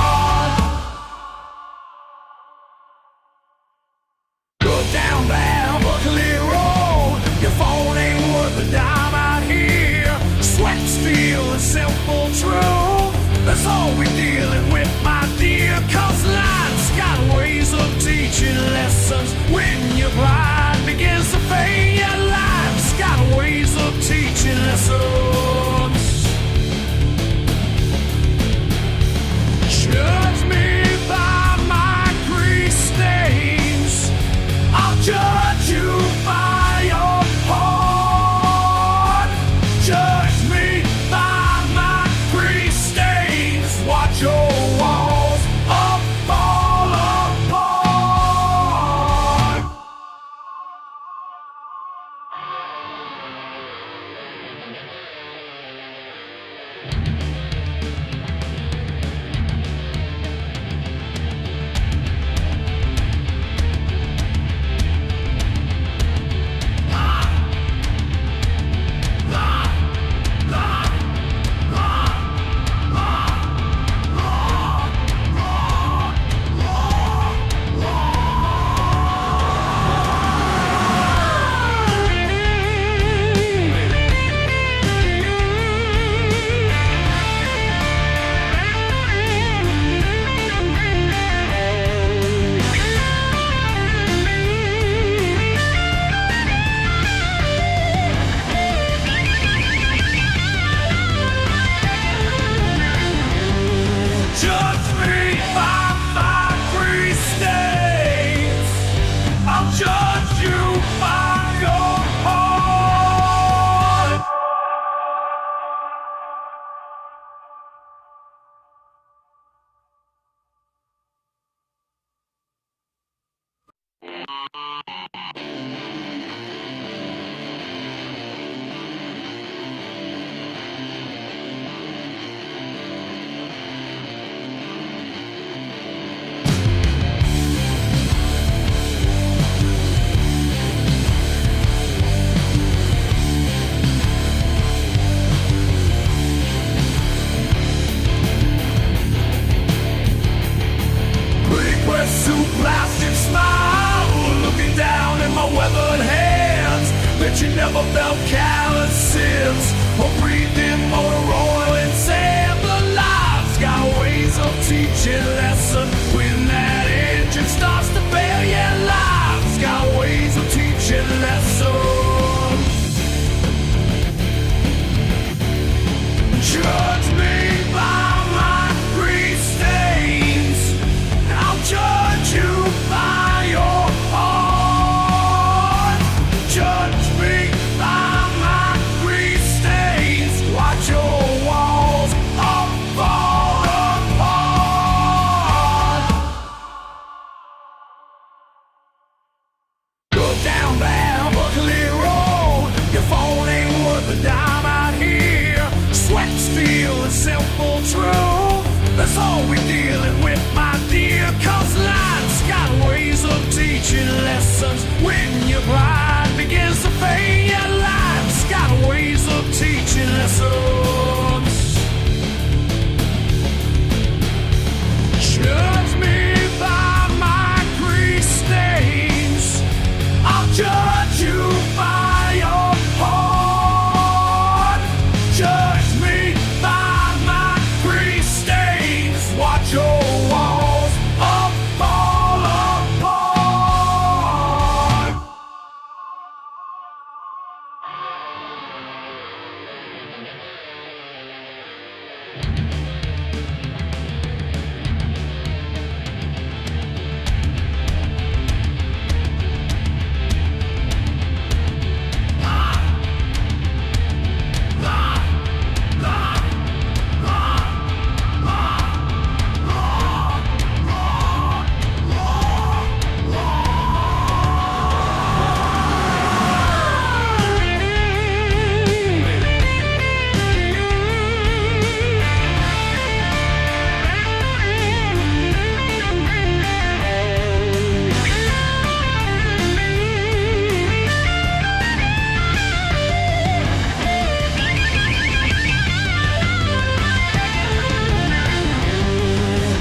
you never felt calluses or breathed in motor oil and sand. The life's got ways of teaching lessons. When that engine starts to fail, yeah, life's got ways of teaching lessons. Judge me by my grease stains, I'll judge you by your heart. Judge me by my grease stains, watch your walls all fall apart. Go down that buckly road, your phone ain't worth a dime out here. Sweat, steel, and simple truth, that's all we're dealing with, my dear. Cause life's got ways of teaching lessons. When your pride begins to fade, yeah, life's got ways of teaching lessons. Judge me by my grease stains, I'll judge you by your heart. Judge me by my grease stains, watch your walls all fall apart.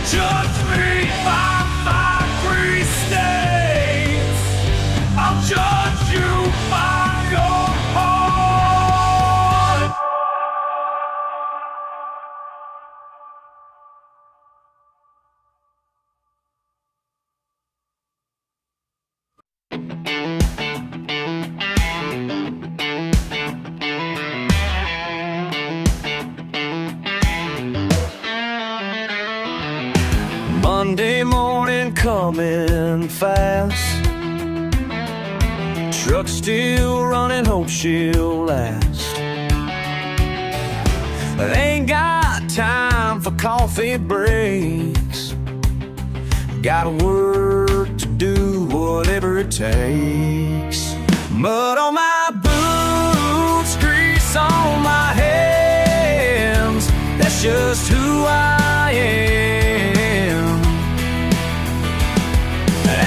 Judge me by my grease stains, I'll judge you by your heart. Monday morning coming fast, truck still running, hope she'll last. Ain't got time for coffee breaks, got work to do, whatever it takes. Mud on my boots, grease on my hands, that's just who I am.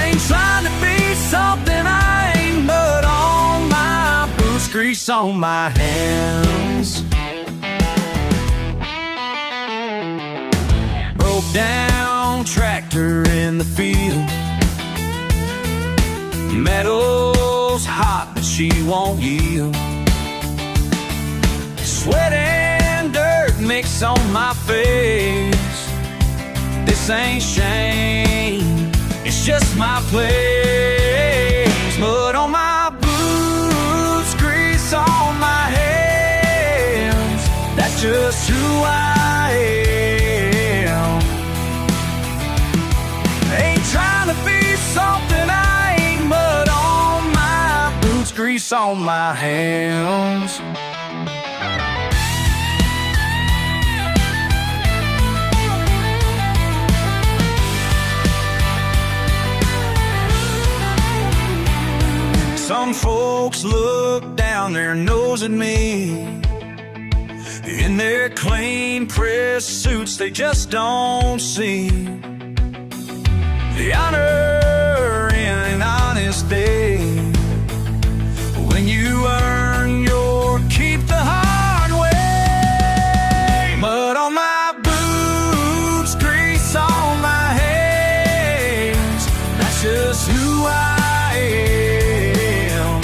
Ain't trying to be something I ain't, mud on my boots, grease on my hands. Broke down tractor in the field, metal's hot but she won't yield. Sweat and dirt mix on my face, this ain't shame, it's just my place. Mud on my boots, grease on my hands, that's just who I am. Ain't trying to be something I ain't, mud on my boots, grease on my hands. Some folks look down their nose at me, in their clean pressed suits they just don't see the honor in an honest day. When you earn your keep the hard way. Mud on my boots, grease on my hands, that's just who I am.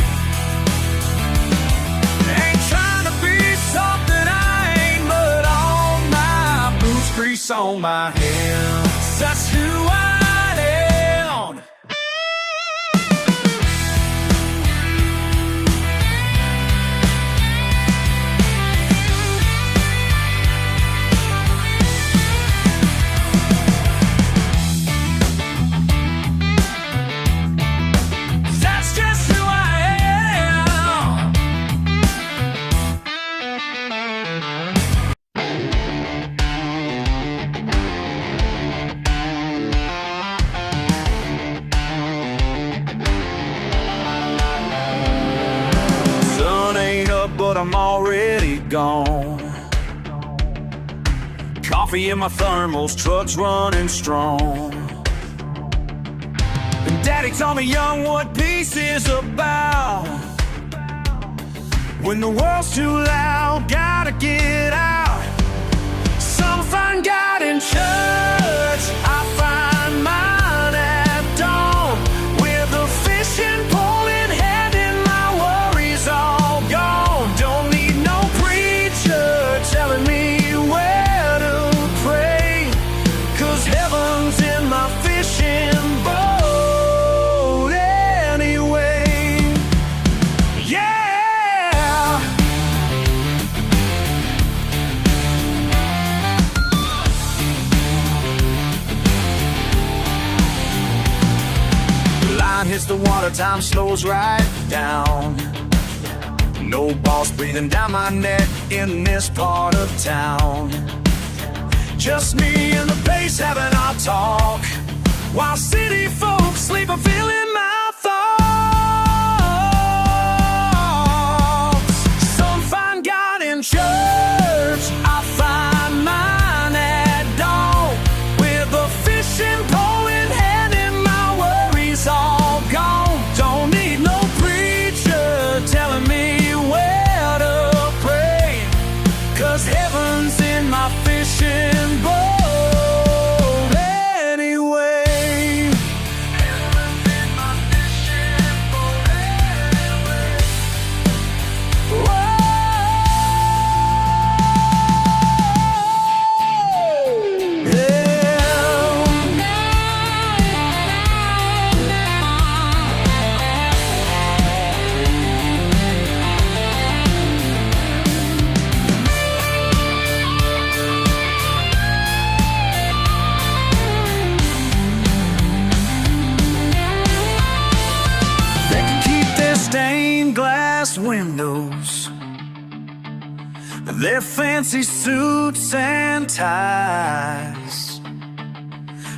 hold my hand. That's who I am. That's just who I am. Sun ain't up, but I'm already gone. Coffee in my thermals, trucks running strong. And Daddy taught me young what peace is about. When the world's too loud, gotta get out. Some find God in church, I find mine at dawn. With a fishing pole in hand and my worries all gone. Don't need no preacher telling me where to pray, 'cause heaven's in my fishing boat anyway. Yeah. The line hits the water, time slows right down. No boss breathing down my neck in this part of town. Just me and the bass having our talk, while city folks sleep and feeling my thoughts. Some find God in church, I find mine at dawn. With a fishing pole in hand and my worries all gone. Don't need no preacher telling me where to pray, 'cause heaven's in my fishing boat anyway. Heaven's in my fishing boat anyway. Whoa. They can keep their stained glass windows, their fancy suits and ties.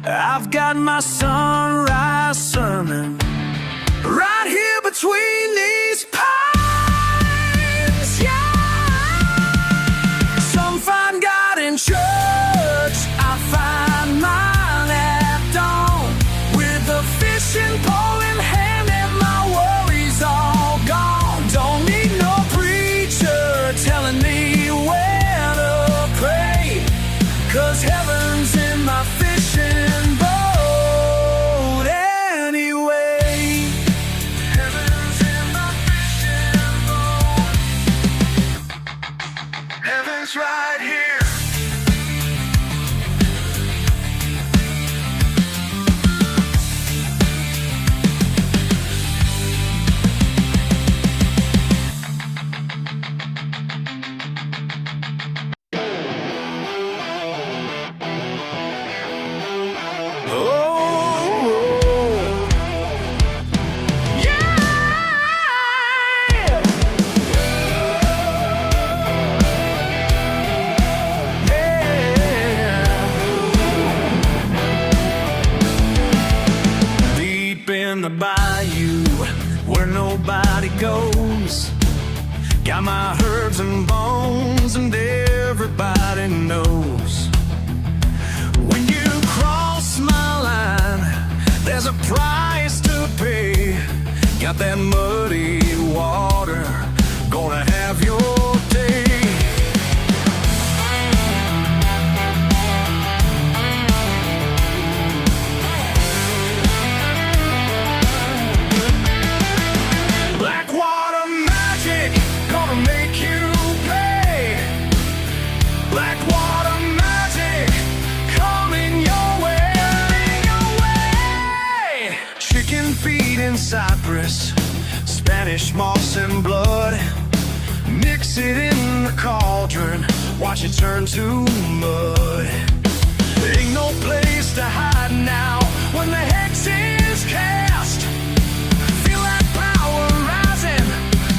I've got my sunrise sermon right here between these pines. Yeah. Some find God in church, I find mine at dawn. With a fishing pole in hand and my worries all gone. Don't need no preacher telling me where to pray, 'cause heaven's in my fishing boat anyway. Heaven's in my fishing boat. Heaven's right here. In the bayou where nobody goes, got my herbs and bones and everybody knows. When you cross my line, there's a price to pay. Got that muddy water, gonna have your day. Blackwater magic, Spanish moss and blood. Mix it in the cauldron, watch it turn to mud. Ain't no place to hide now when the hex is cast. Feel that power rising,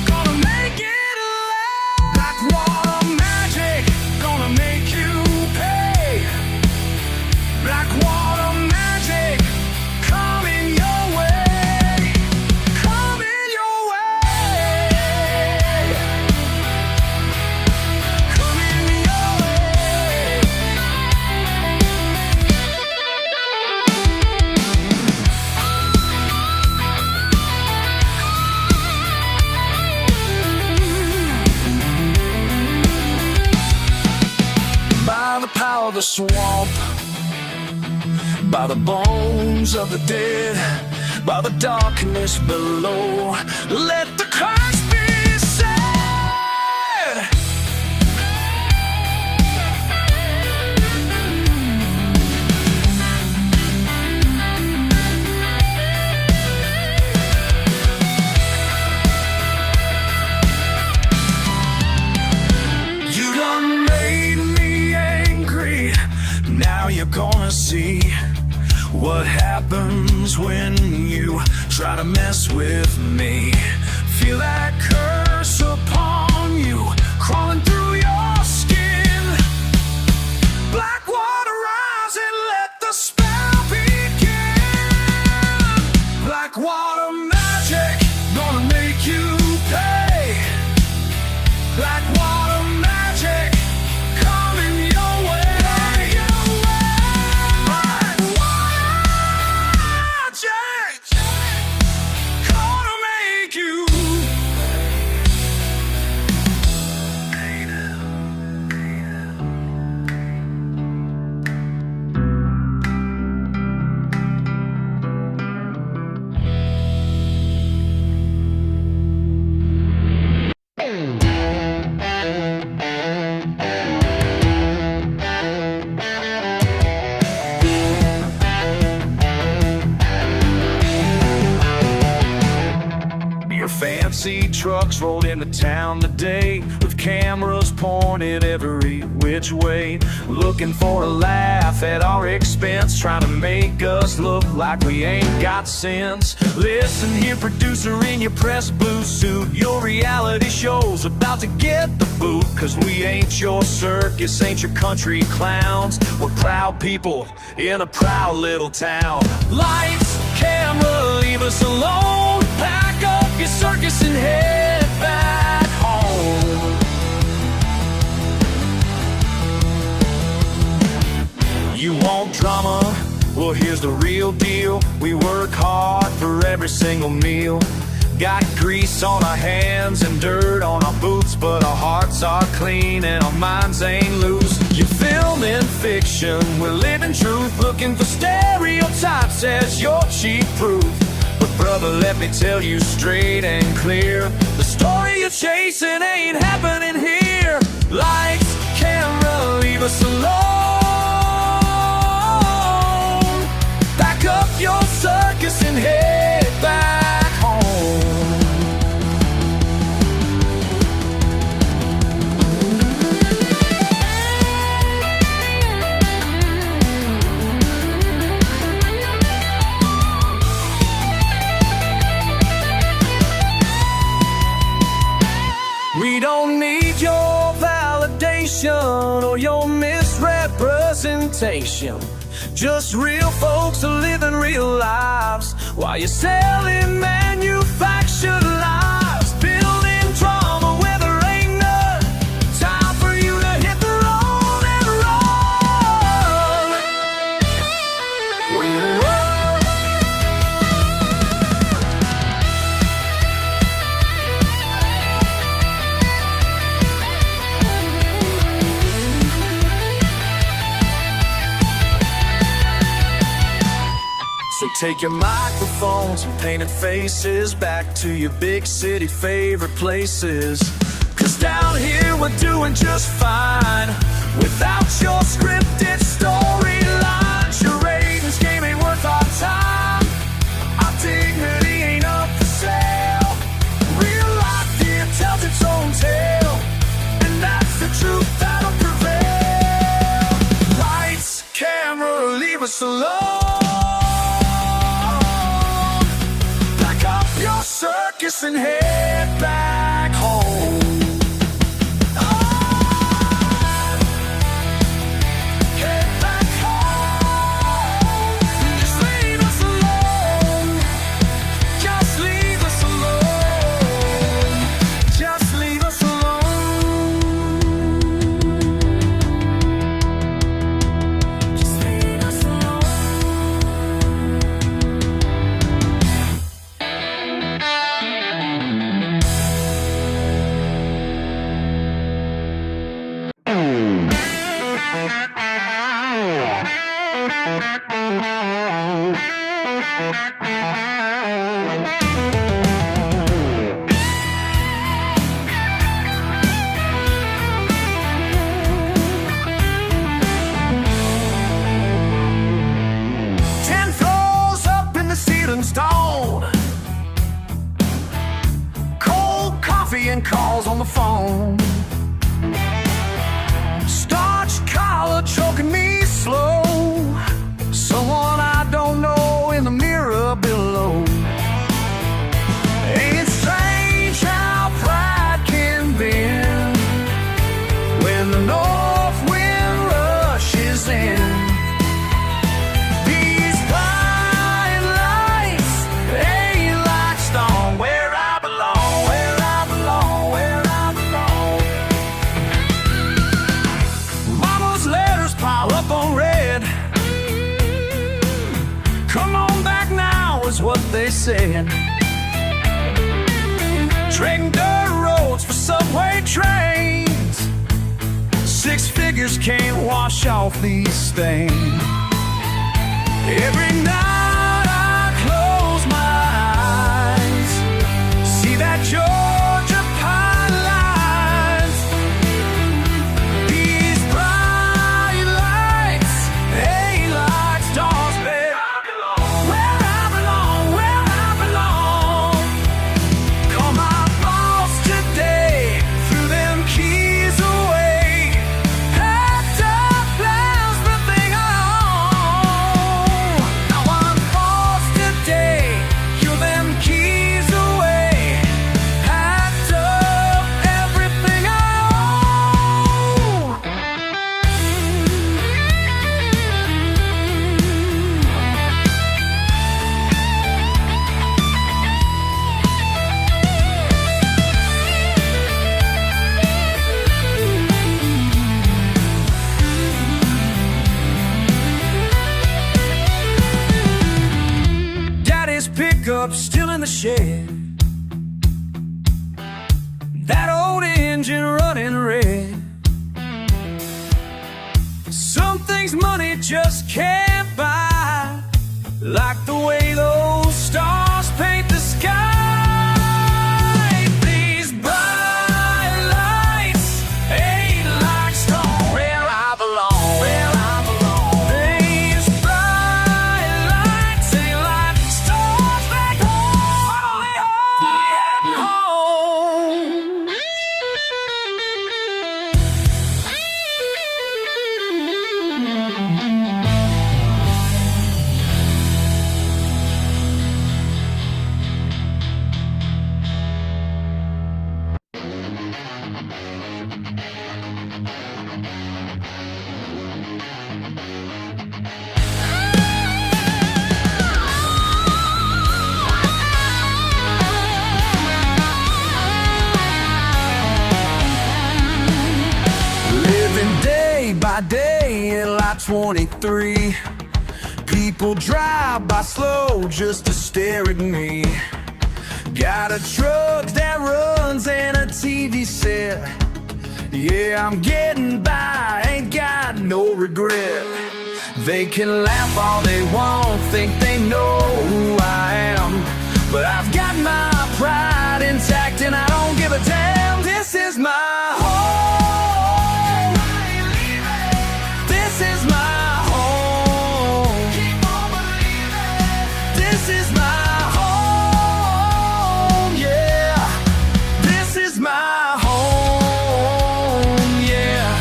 gonna make it last. Black water magic, gonna make you pay. Black water magic, coming your way, coming your way, coming your way. By the power of the swamp, by the bones of the dead, by the darkness below, let the curse be said. You done made me angry, now you're gonna see what happens when you try to mess with me. Feel that curse upon you, crawling through your skin. Black water rise and let the spell begin. Black water magic, gonna make you pay. Black water magic, coming your way. Fancy trucks rolled into town today with cameras pointed every which way, looking for a laugh at our expense, trying to make us look like we ain't got sense. Listen here, producer in your press blue suit, your reality show's about to get the boot, 'cause we ain't your circus, ain't your country clowns. We're proud people in a proud little town. Lights, camera, leave us alone. Pack up your circus and head back home. You want drama? Well, here's the real deal. We work hard for every single meal. Got grease on our hands and dirt on our boots, but our hearts are clean and our minds ain't loose. You're filming fiction, we're living truth, looking for stereotypes as your cheap proof. But brother, let me tell you straight and clear, the story you're chasing ain't happening here. Lights, camera, leave us alone. Back up your circus and head back home. We don't need your validation or your misrepresentation. Just real folks are living real lives while you're selling manufactured lives. Building drama where there ain't none. Time for you to hit the road and run. So take your microphones and painted faces back to your big city favorite places. 'Cause down here we're doing just fine without your scripted storylines. Your ratings game ain't worth our time. Our dignity ain't up for sale. kiss and head back home. And calls on the phone. Starch collar choking me slow. Someone I don't know in the mirror below. Ain't it strange how pride can bend when the north wind rushes in? These blind lights ain't like stone where I belong. Up on red. Come on back now is what they said. Trading dirt roads for subway trains. 6 figures can't wash off these stains. Every night I close my eyes, see that Georgia pine lines. These bright lights ain't like stars, babe. Where I belong, where I belong. Call my boss today, threw them keys away. Packed up plans for everything I own. Now I'm boss today, threw them keys away. Packed up everything I own. Daddy's pickup still in the shed. That old engine running red. Some things money just can't buy, like the way those stars paint the sky. These bright lights ain't like stone where I belong, where I belong. These bright lights ain't like stars back home, only home. Living day by day in Lot 23. People drive by slow just to stare at me. Got a truck that runs and a TV set. Yeah, I'm getting by, ain't got no regret. They can laugh all they want, think they know who I am, but I've got my pride intact and I don't give a damn. This is my home. This is my home. Keep on believing. This is my home, yeah. This is my home, yeah.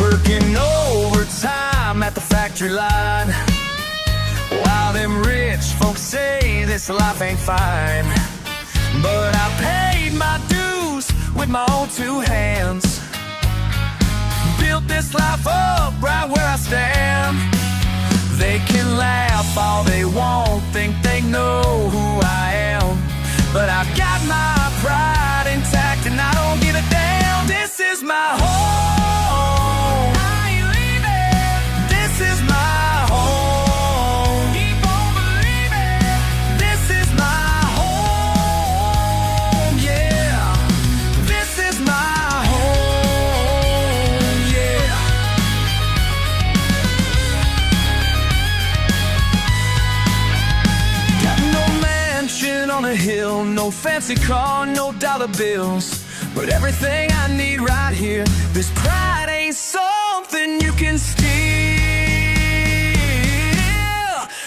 Working overtime at the factory line. this life ain't fine, but I paid my dues with my own two hands. Built this life up right where I stand. They can laugh all they want, think they know who I am, but I've got my pride intact and I don't give a damn. This is my home, I ain't leaving. This is my home, keep on believing. This is my home, yeah. This is my home, yeah. Got no mansion on a hill, no fancy car, no dollar bills, but everything I need right here. This pride ain't something you can steal.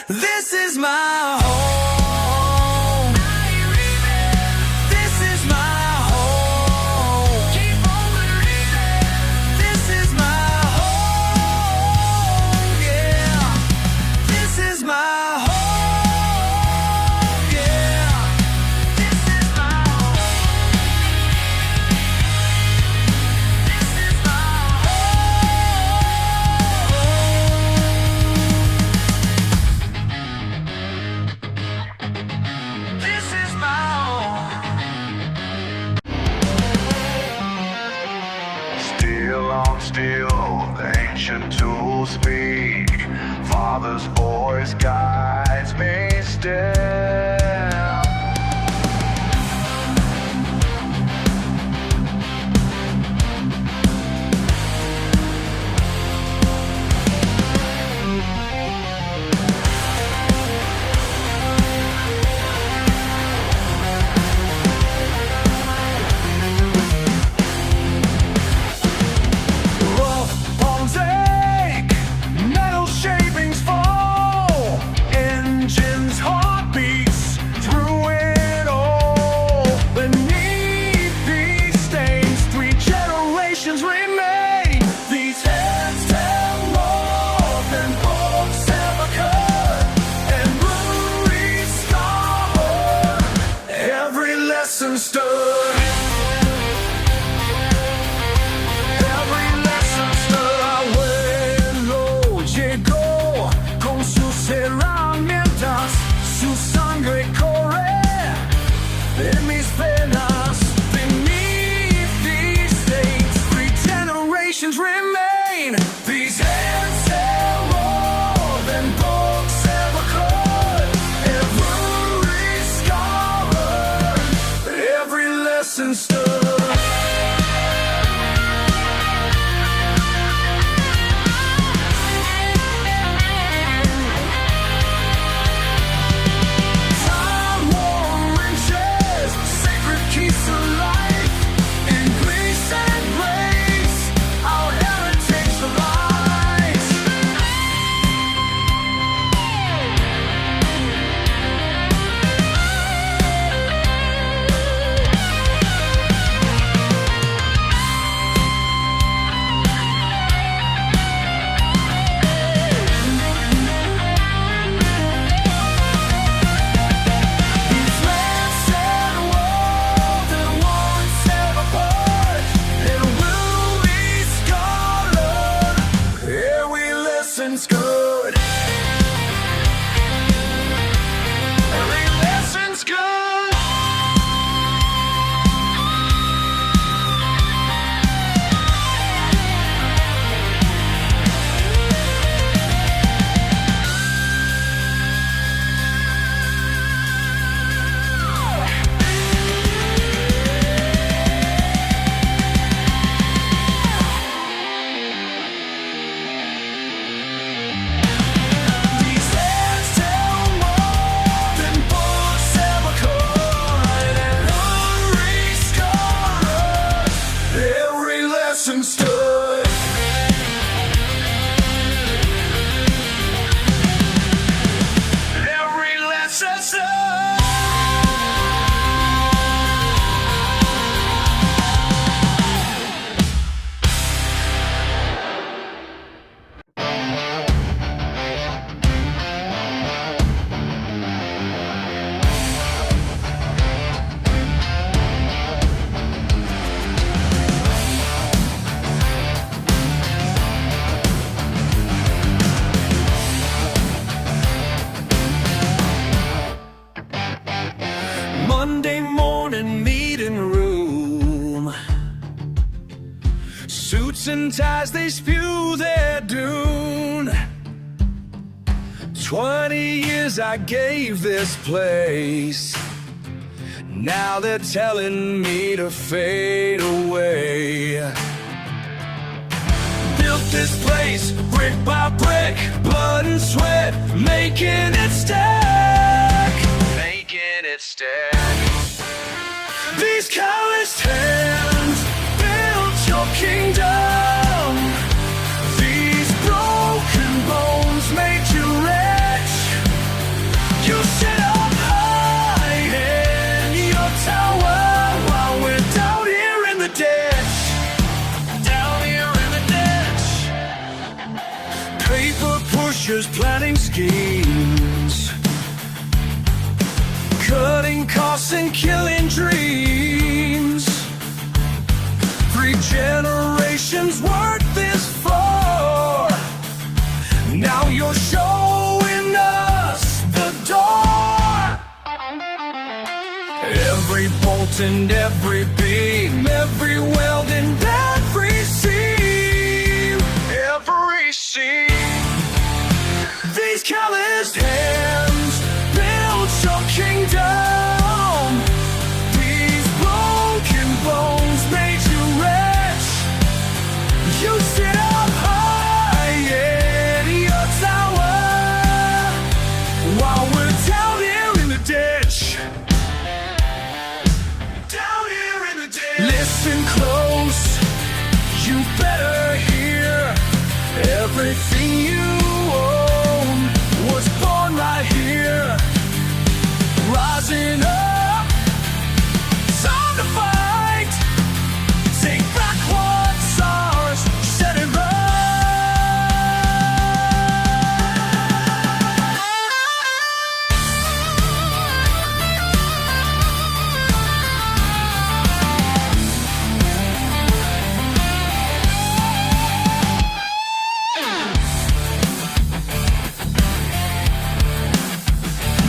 This is my home, this is my home, keep on believing. This is my home, yeah. This is my home, yeah. This is my home. This is my home. This is my home. Steel on steel, the ancient tools speak. Father's voice guides me still. Rough palms ache, metal shavings fall. and ties, they spew their doom. 20 years I gave this place, now they're telling me to fade away. Built this place brick by brick, blood and sweat, making it stack, making it stack. These calloused hands built your kingdom. These broken bones made you rich. You sit up high in your tower while we're down here in the ditch. Down here in the ditch. Paper pushers planning schemes, cutting costs and killing dreams. 3 generations worked this far, now you're showing us the door. Every bolt and every beam, every weld and every seam, every seam. These calloused hands built your kingdom. These broken bones made you rich. You sit up high in your tower while we're down here in the ditch. Down here in the ditch. Listen close, you better hear. Everything you own was born right here. Rising up, time to fight. Take back what's ours, set it right.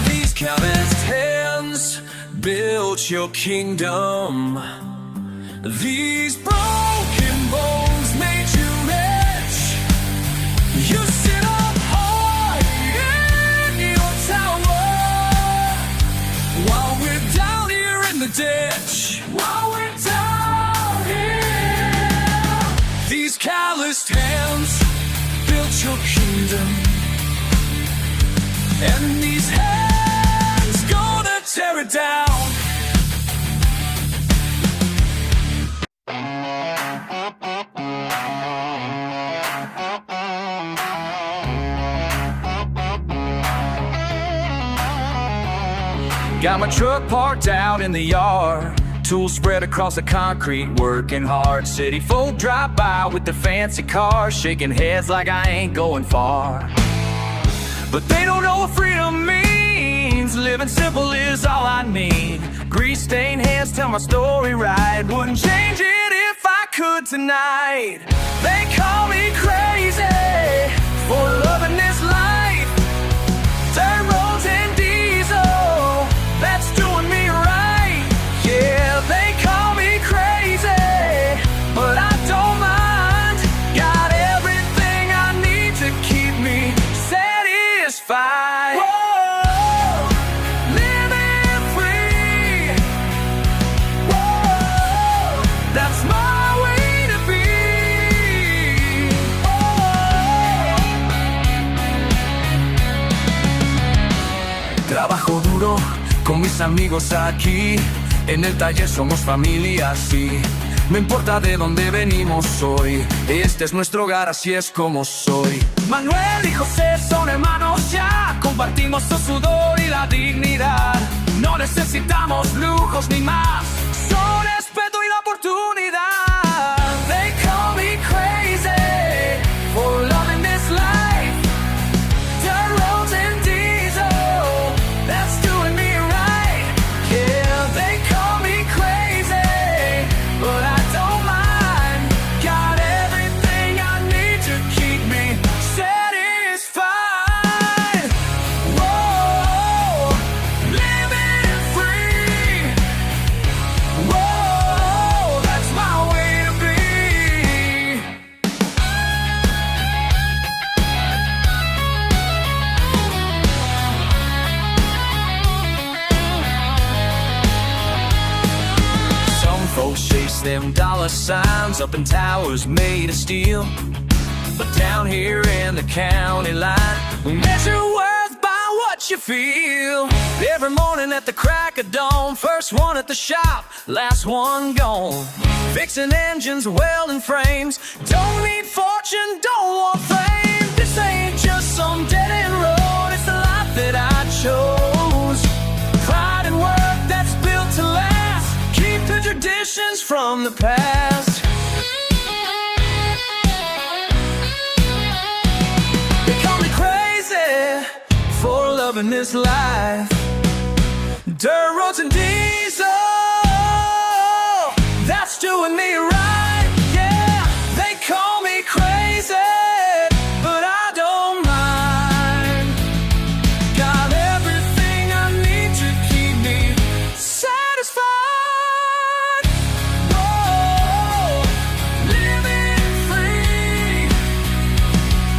These calloused hands built your kingdom. These broken bones made you rich. You sit up high in your tower while we're down here in the ditch. While we're down here. These calloused hands built your kingdom, and these hands gonna tear it down. Got my truck parked out in the yard, tools spread across the concrete, working hard. City folk drive by with their fancy cars, shaking heads like I ain't going far. But they don't know what freedom means. Living simple is all I need. Grease-stained hands tell my story right. Wouldn't change it if I could tonight. They call me crazy for loving this life. Dirt roads and diesel, that's doing me right. Yeah, they call me crazy, but I don't mind. Got everything I need to keep me satisfied. Whoa, living free. Whoa, that's my way to be. Whoa. Trabajo duro con mis amigos aquí, en el taller somos familia, sí. No importa de dónde venimos hoy, este es nuestro hogar, así es como soy. Manuel y José son hermanos ya, compartimos su sudor y la dignidad. No necesitamos lujos ni más, solo respeto y la oportunidad. They call me crazy for loving this life. Dirt roads and diesel, that's doing me right. Yeah, they call me crazy, but I don't mind. Got everything I need to keep me satisfied. Whoa, living free. Whoa, that's my way them dollar signs up in towers made of steel. But down here in the county line, we measure worth by what you feel. Every morning at the crack of dawn, first one at the shop, last one gone. Fixing engines, welding frames, don't need fortune, don't want fame. This ain't just some dead-end road, it's the life that I chose. Pride and work that's built to last, keep the traditions from the past. They call me crazy for loving this life. Dirt roads and diesel, that's doing me right, yeah. They call me crazy, but I don't mind. Got everything I need to keep me satisfied. Whoa, living free.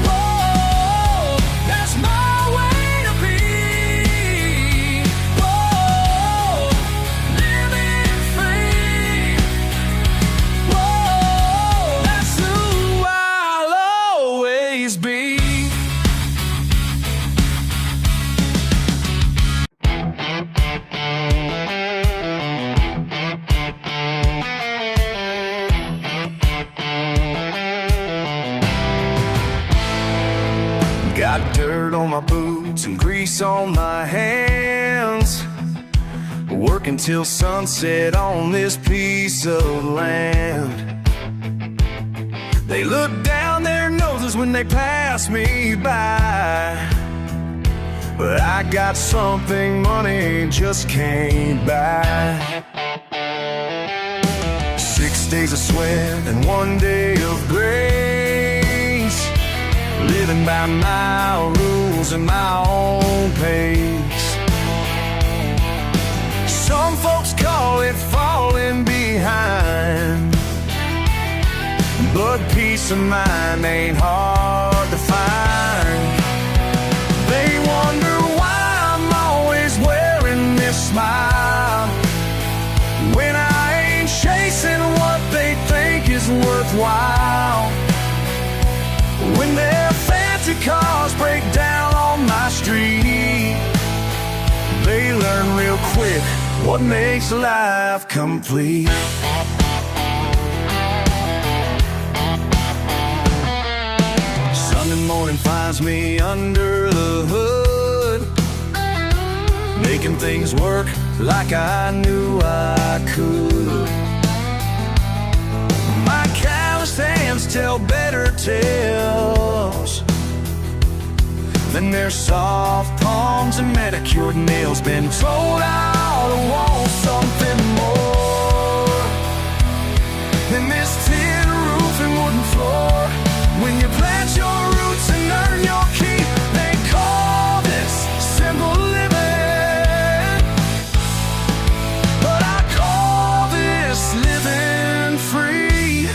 Whoa, that's my way to be. Whoa, living free. Whoa, that's who I'll always be. Got dirt on my boots and grease on my hands, working till sunset on this piece of land. They look down their noses when they pass me by, but I got something money just can't buy. 6 days of sweat and 1 day of grace, living by my rules and my own pace. Some folks call it falling behind, but peace of mind ain't hard to find. They wonder why I'm always wearing this smile, when I ain't chasing what they think is worthwhile. When their fancy cars break down on my street, they learn real quick what makes life complete. Sunday morning finds me under the hood, making things work like I knew I could. My calloused hands tell better tales than their soft palms and manicured nails. Been told I ought to want something more than this tin roof and wooden floor. When you plant your roots and earn your keep, they call this simple living, but I call this living free.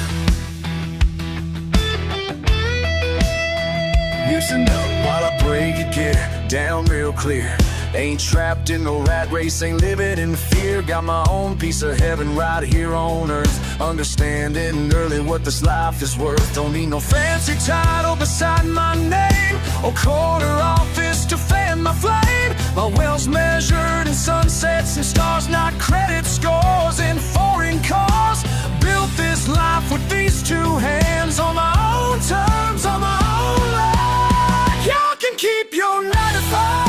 Used to know while I break it, get down real clear. Ain't trapped in no rat race, ain't living in fear. Got my own piece of heaven right here on earth, understanding early what this life is worth. Don't need no fancy title beside my name, or corner office to fan my flame. My well's measured in sunsets and stars, not credit scores in foreign cars. Built this life with these two hands, on my own terms, on my own land. Y'all can keep your 9 to 5.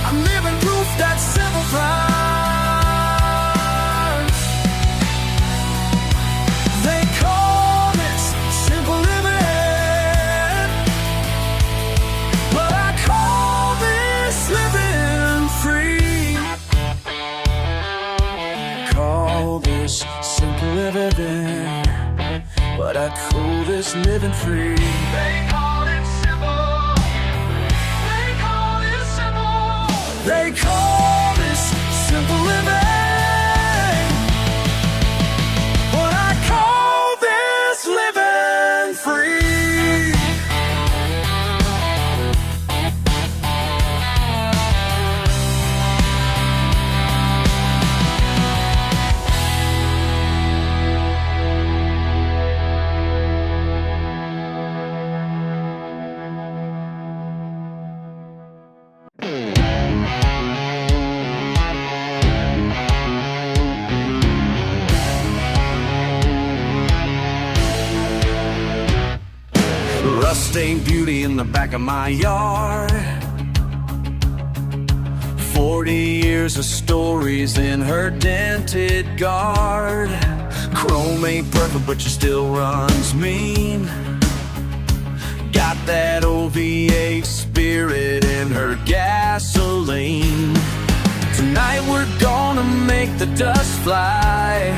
I'm living proof that simple thrives. They call this simple living, but I call this living free. Call this simple living, but I call this living free. They call it simple. They call it simple. They call this simple living, but I call this living free. Everything beauty in the back of my yard. 40 years of stories in her dented guard. Chrome ain't perfect, but she still runs mean. Got that old V8 spirit in her gasoline. Tonight we're gonna make the dust fly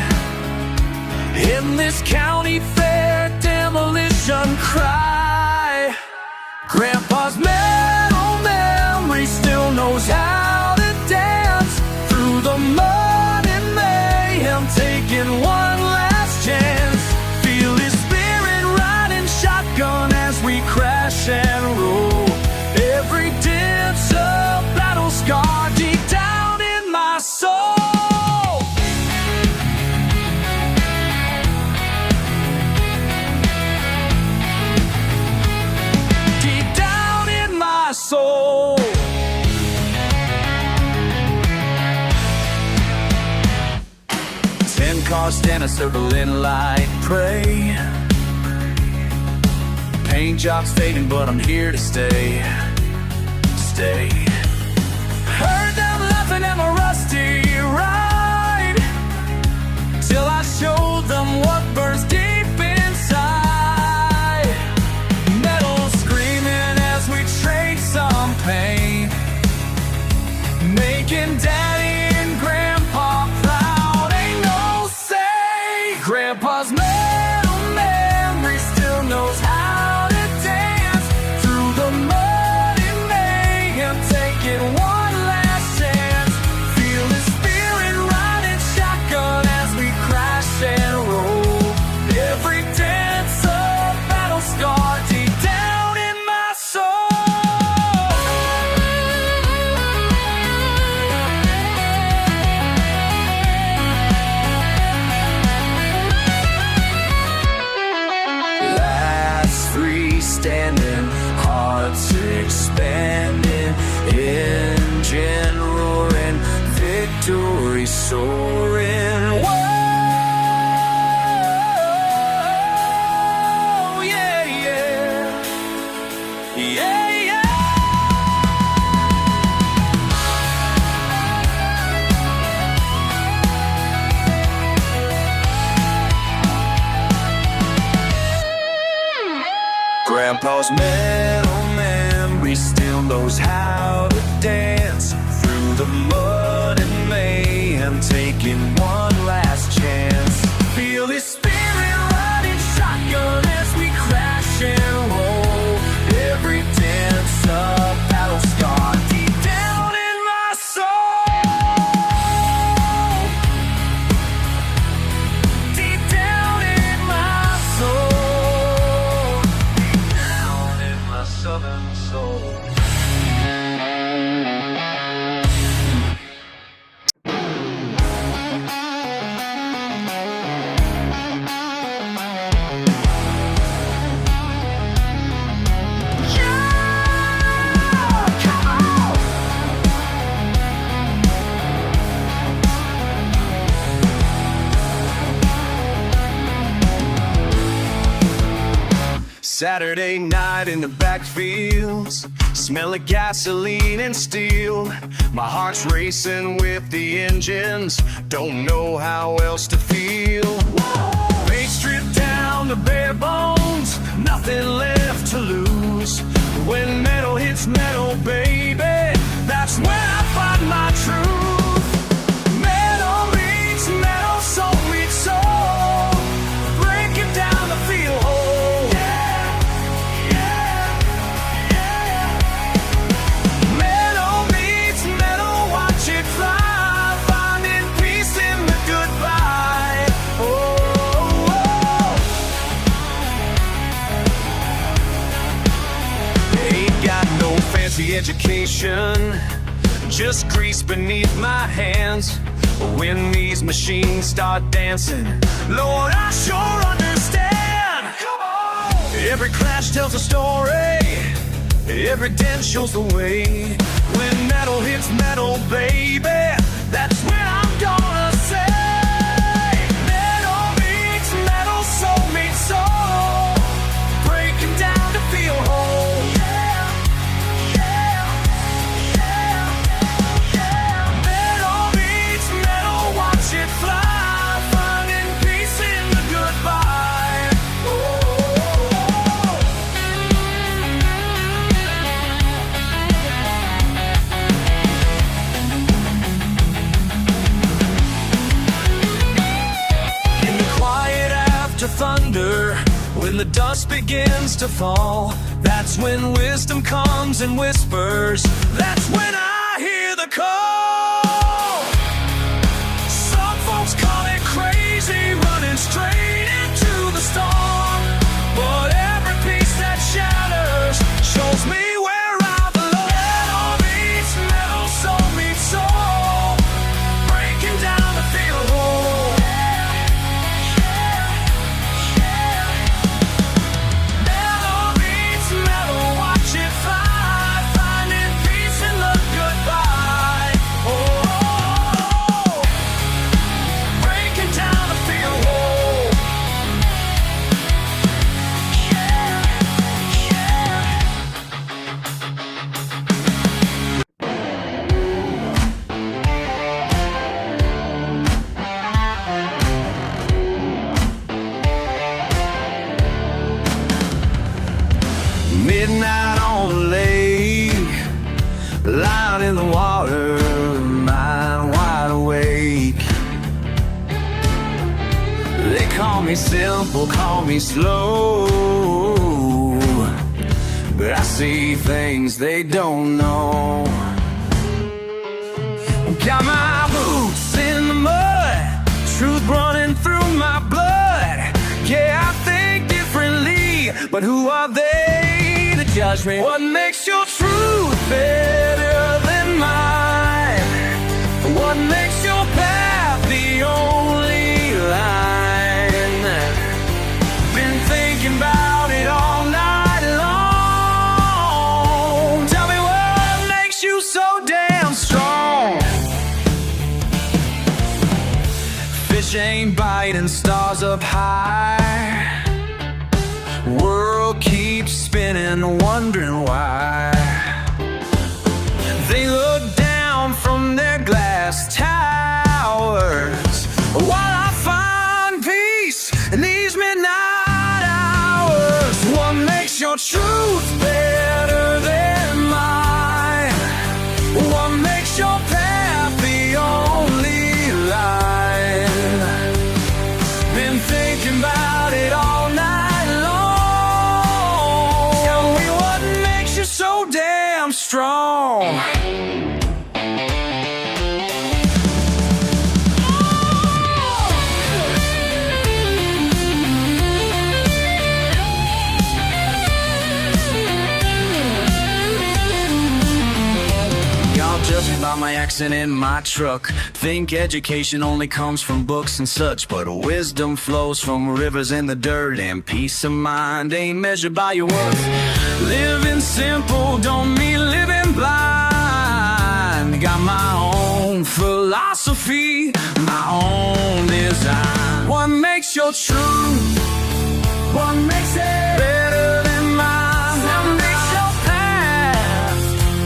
in this county fair demolition cry. Grandpa's metal memory still knows how to dance through the mud and mayhem, taking one last chance. Feel his spirit riding shotgun as we crash and roll. Every dent's a battle scar deep down in my soul. Soul. 10 cars stand a circle in light pray. Paint job's fading, but I'm here to stay. Stay. Heard them laughing at my rusty ride, till I showed them what burns deep inside. Metal screaming as we trade some pain, making Daddy and Grandpa proud. Ain't no say. Grandpa's metal memory still knows how to dance through the mud and mayhem, taking one last chance. Feel his spirit riding shotgun as we crash and roll. Every dance a battle scar deep down in my soul. Standing, hearts expanding, engine roaring, victory soaring. Whoa, yeah, yeah, yeah, yeah. Grandpa's metal memory still knows how to dance through the mud and mayhem, taking one last chance. Feel his spirit riding shotgun as we crash and roll. Every dance a battle scar deep down in my soul. Deep down in my soul. Southern soul. Saturday night in the backfields, smell of gasoline and steel. My heart's racing with the engines, don't know how else to feel. Paint stripped down to bare bones, nothing left to lose. When metal hits metal, baby, that's when I find my truth. Metal meets metal, soul meets soul, breaking down the feel whole. Education, just grease beneath my hands. When these machines start dancing, Lord, I sure understand. Come on! Every crash tells a story, every dent shows the way. When metal hits metal, baby, that's when I'm gonna say, metal meets metal, soul meets soul, breaking down to feel whole. When the dust begins to fall, that's when wisdom comes and whispers. That's when I hear the call. Some folks call it crazy, running straight into the storm. But every piece that shatters shows me where I belong. Metal meets metal, soul meets soul, breaking down to feel whole. Metal meets metal, watch it fly, finding peace in the goodbye. Oh, breaking down to feel whole. Midnight on the lake, light in the water, mind wide awake. They call me simple, call me slow, but I see things they don't know. Got my boots in the mud, truth running through my blood. Yeah, I think differently, but who are they to judge me? What makes your truth better than mine? What makes your path the only line? Been thinking about it all night long. Tell me what makes you so damn strong. Fish ain't biting, stars up high. World keeps spinning, wondering why. They look down from their glass towers while I find peace in these midnight hours. What makes your truth better than mine? What makes your path the only line? Been thinking about it all night long. Tell me what makes you so damn strong. Y'all judge me by my accent in my truck. Think education only comes from books and such, but wisdom flows from rivers in the dirt, and peace of mind ain't measured by your worth. Living simple don't mean living blind. Got my own philosophy, my own design. What makes your truth? What makes it better than mine? What makes your path?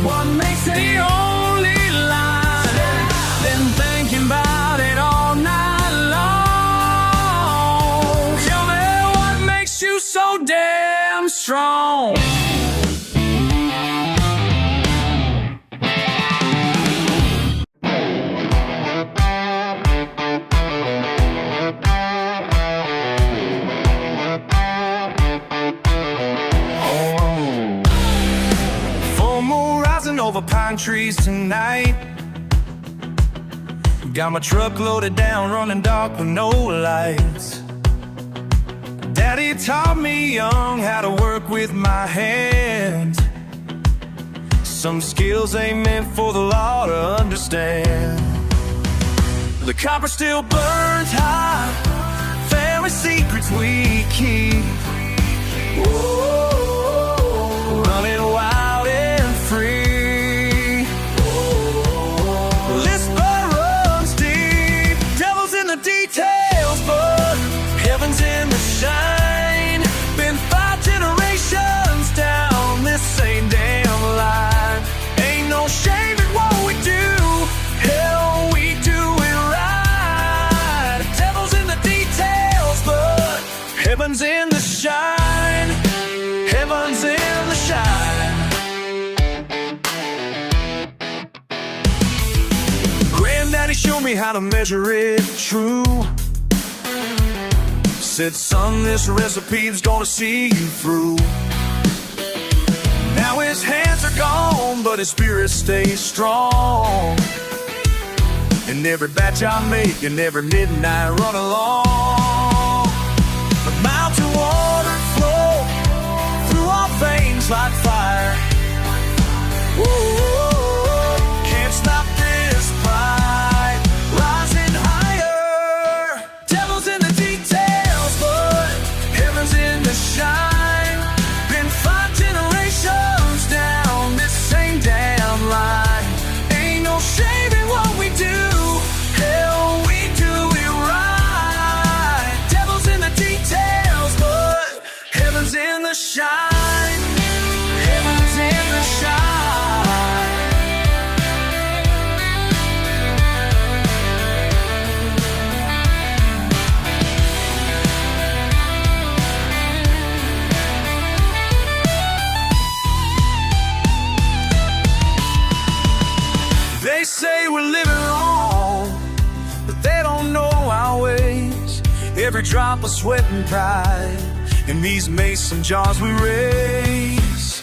What makes it the only line? Been thinking about it all night long. Tell me what makes you so damn strong. Full moon rising over pine trees tonight. Got my truck loaded down, running dark with no lights. Daddy taught me young how to work with my hands. Some skills ain't meant for the law to understand. The copper still burns hot, family secrets we keep. Whoa, running wild and free. This blood runs deep. Devil's in the details, but heaven's in the shine. Been 5 generations down this same damn line. Ain't no shame in what we do. Hell, we do it right. Devil's in the details, but heaven's in the shine. Heaven's in the shine. Granddaddy showed me how to measure it true. said, son, this recipe's gonna see you through. Now his hands are gone, but his spirit stays strong. In every batch I make, in every midnight run along, the mountain water flow through our veins like fire. Whoa, can't stop this pride, rising higher. Devil's in the details, but heaven's in the shine. Been 5 generations down this same damn line. Ain't no shame in what we do. Hell, we do it right. Devil's in the details, but heaven's in the shine. Heaven's in the shine. They say we're living wrong, but they don't know our ways. Every drop of sweat and pride in these mason jars we raise.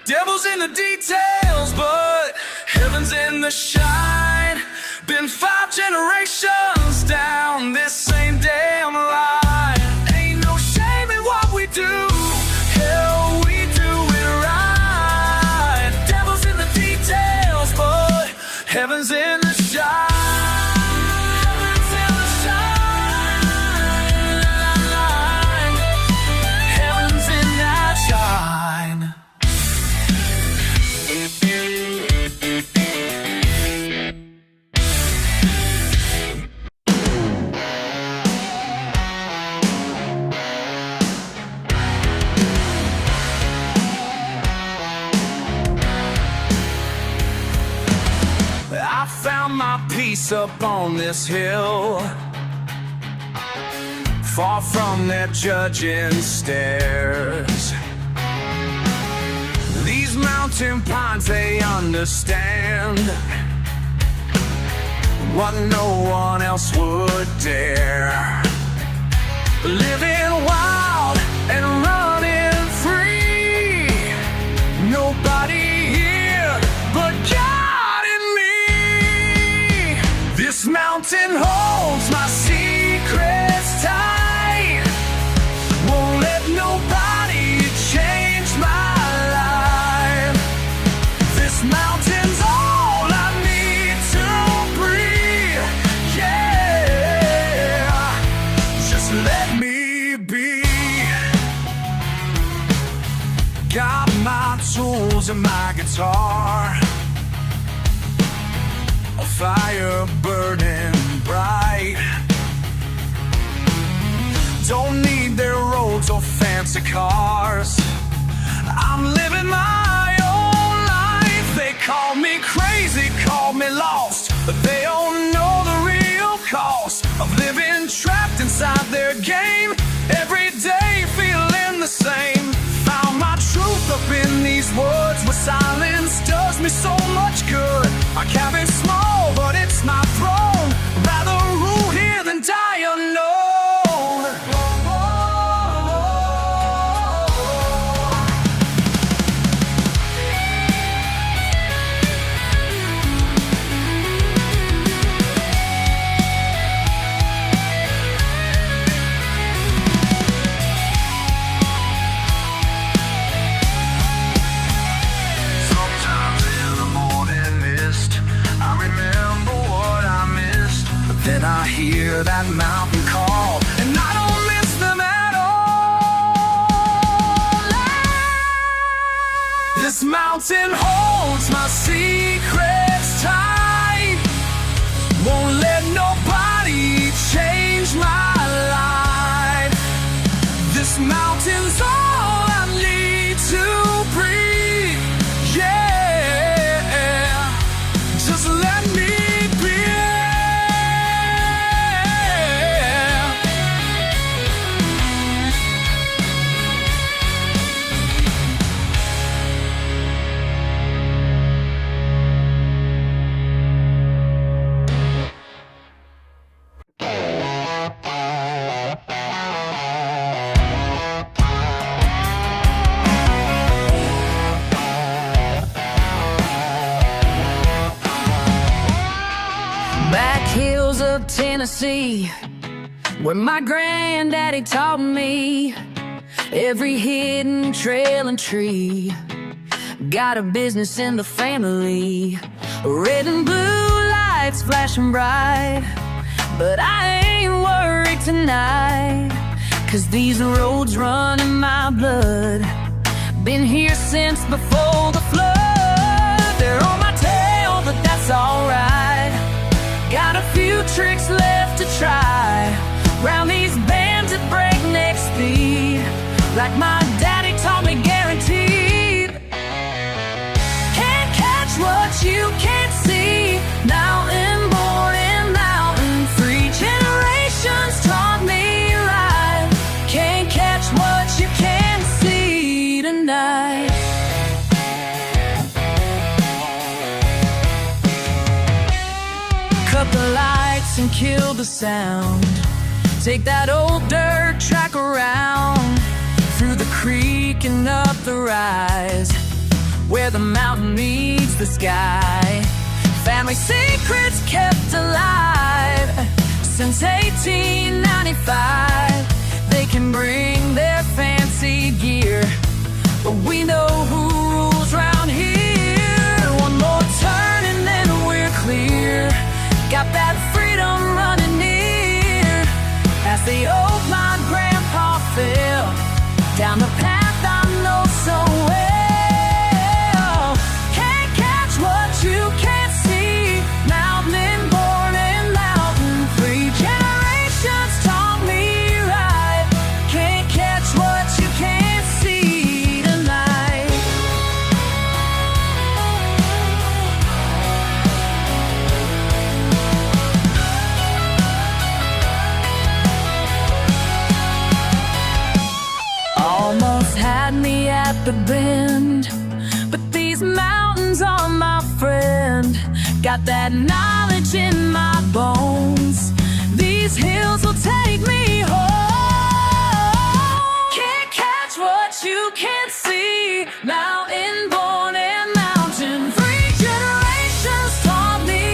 Devil's in the details, but heaven's in the shine. Been 5 generations down this same damn line. Ain't no shame in what we do. Hell, we do it right. Devil's in the details, but heaven's in the shine. Heaven's in the shine. Heaven's in that shine. I found my peace up on this hill, far from their judging stares. These mountain pines, they understand what no one else would dare. Living wild and running free. Nobody here but God and me. This mountain holds my secrets tight. Won't let nobody change my life. This mountain's all I need to breathe. Yeah, just let me be. Got my tools and my guitar, a fire burning bright. Don't need their roads or fancy cars. I'm living my own life. They call me crazy, call me lost, but they don't know the real cost of living trapped inside their game. Every day feeling the same. Found my truth up in these woods where silence does me so much good. My cabin's small, but it's my throne. Rather rule here than die unknown. Sometimes in the morning mist, I remember what I missed. But then I hear that mountain call, and I don't miss them at all. This mountain holds my secrets tight. Won't let nobody change my life. This mountain's all I need to breathe. Yeah, just let me be. of Tennessee, where my granddaddy taught me every hidden trail and tree. Got a business in the family, red and blue lights flashing bright. But I ain't worried tonight, 'cause these roads run in my blood. Been here since before the flood. They're on my tail, but that's alright. Got a few tricks left to try round these bends at breakneck speed, like my daddy taught me, guaranteed. Can't catch what you can't see. Mountain born and mountain free. Generations taught me right. Can't catch what you can't see tonight. Cut the lights and kill the sound. Take that old dirt track around, through the creek and up the rise, where the mountain meets the sky. Family secrets kept alive since 1895. They can bring their fancy gear, but we know who rules round here. One more turn and then we're clear. Got that freedom running near, as the old my grandpa fell down the path I know so well. Can't catch what you can't see. Mountain born and mountain free. Generations taught me right. Can't catch what you can't see tonight. Almost had me at the bend, but these mountains are my friend. Got that knowledge in my bones. These hills will take me home. Can't catch what you can't see. Mountain born and mountain free. Generations taught me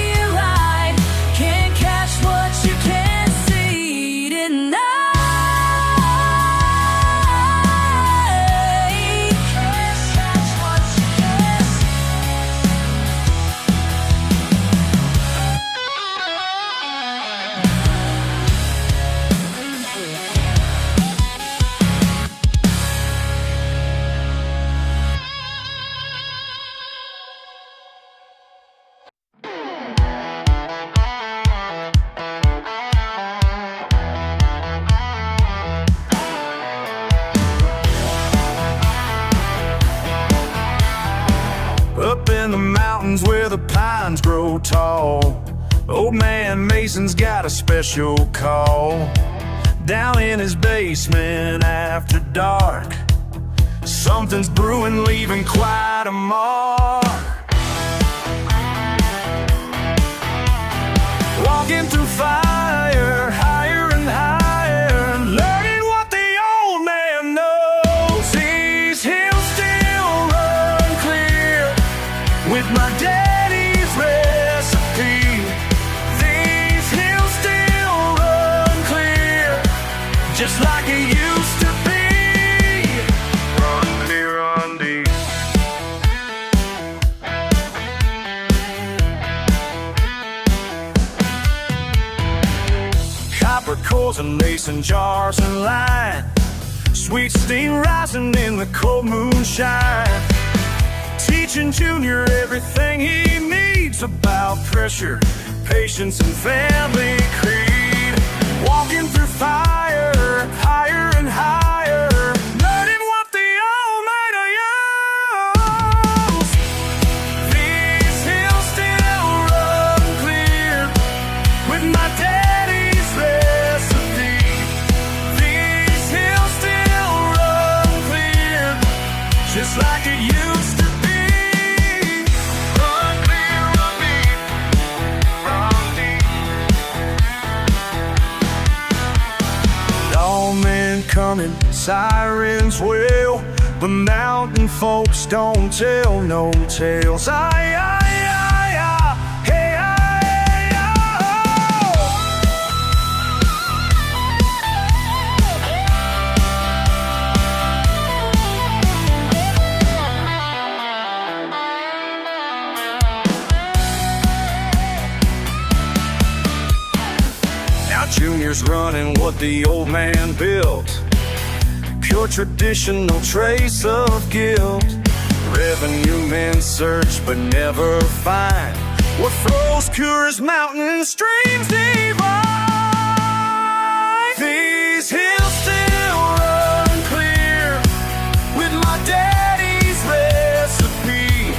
right. Can't catch what you can't see tonight. Up in the mountains where the pines grow tall, old man Mason's got a special call. Down in his basement after dark, something's brewing, leaving quite a mark. Walking through fire, higher and higher, learning what the old man knows. These hills still run clear with my daddy's recipe. These hills still run clear, just like it used to be. Run deep, run deep. Copper cores and mason jars and line, sweet steam rising in the cold moonshine. Teaching Junior everything he needs about pressure, patience, and family creed. Walking through fire, higher and higher, learning what the old man knows. These hills still run clear with my daddy's recipe. These hills still run clear, just like it used to be. Run clear, run deep, run deep. Lawmen coming, sirens wail, the mountain folks don't tell no tales. Aye, aye, aye, aye, hey, aye, aye, oh. juniors running what the old man built. Pure tradition, no trace of guilt. Revenue men search but never find what flows pure as mountain streams divine. These hills still run clear with my daddy's recipe.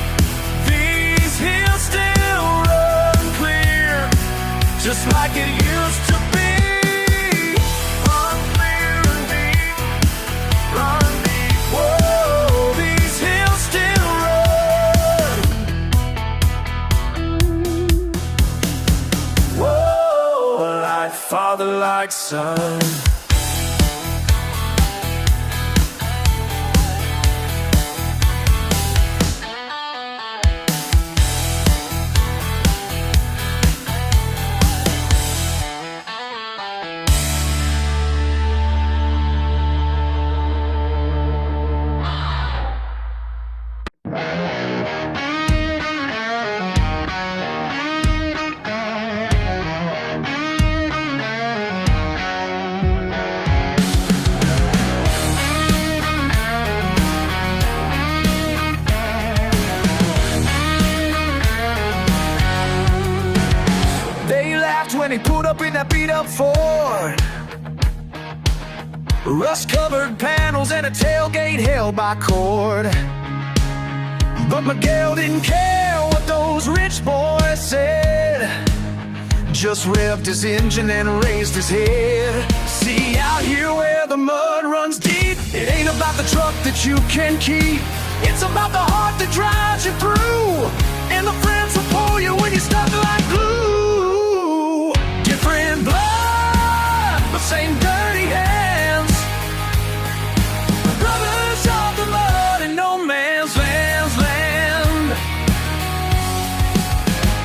These hills still run clear just like it used to be. Run clear and deep, run deep. Whoa, these hills still run. Whoa, like father, like son. When he pulled up in that beat-up Ford, rust-covered panels and a tailgate held by cord. But Miguel didn't care what those rich boys said, just revved his engine and raised his head. See, out here where the mud runs deep, it ain't about the truck that you can keep. It's about the heart that drives you through, and the friends who pull you when you're stuck like glue. Different blood, but same dirty hands. Brothers of the mud and no man's land.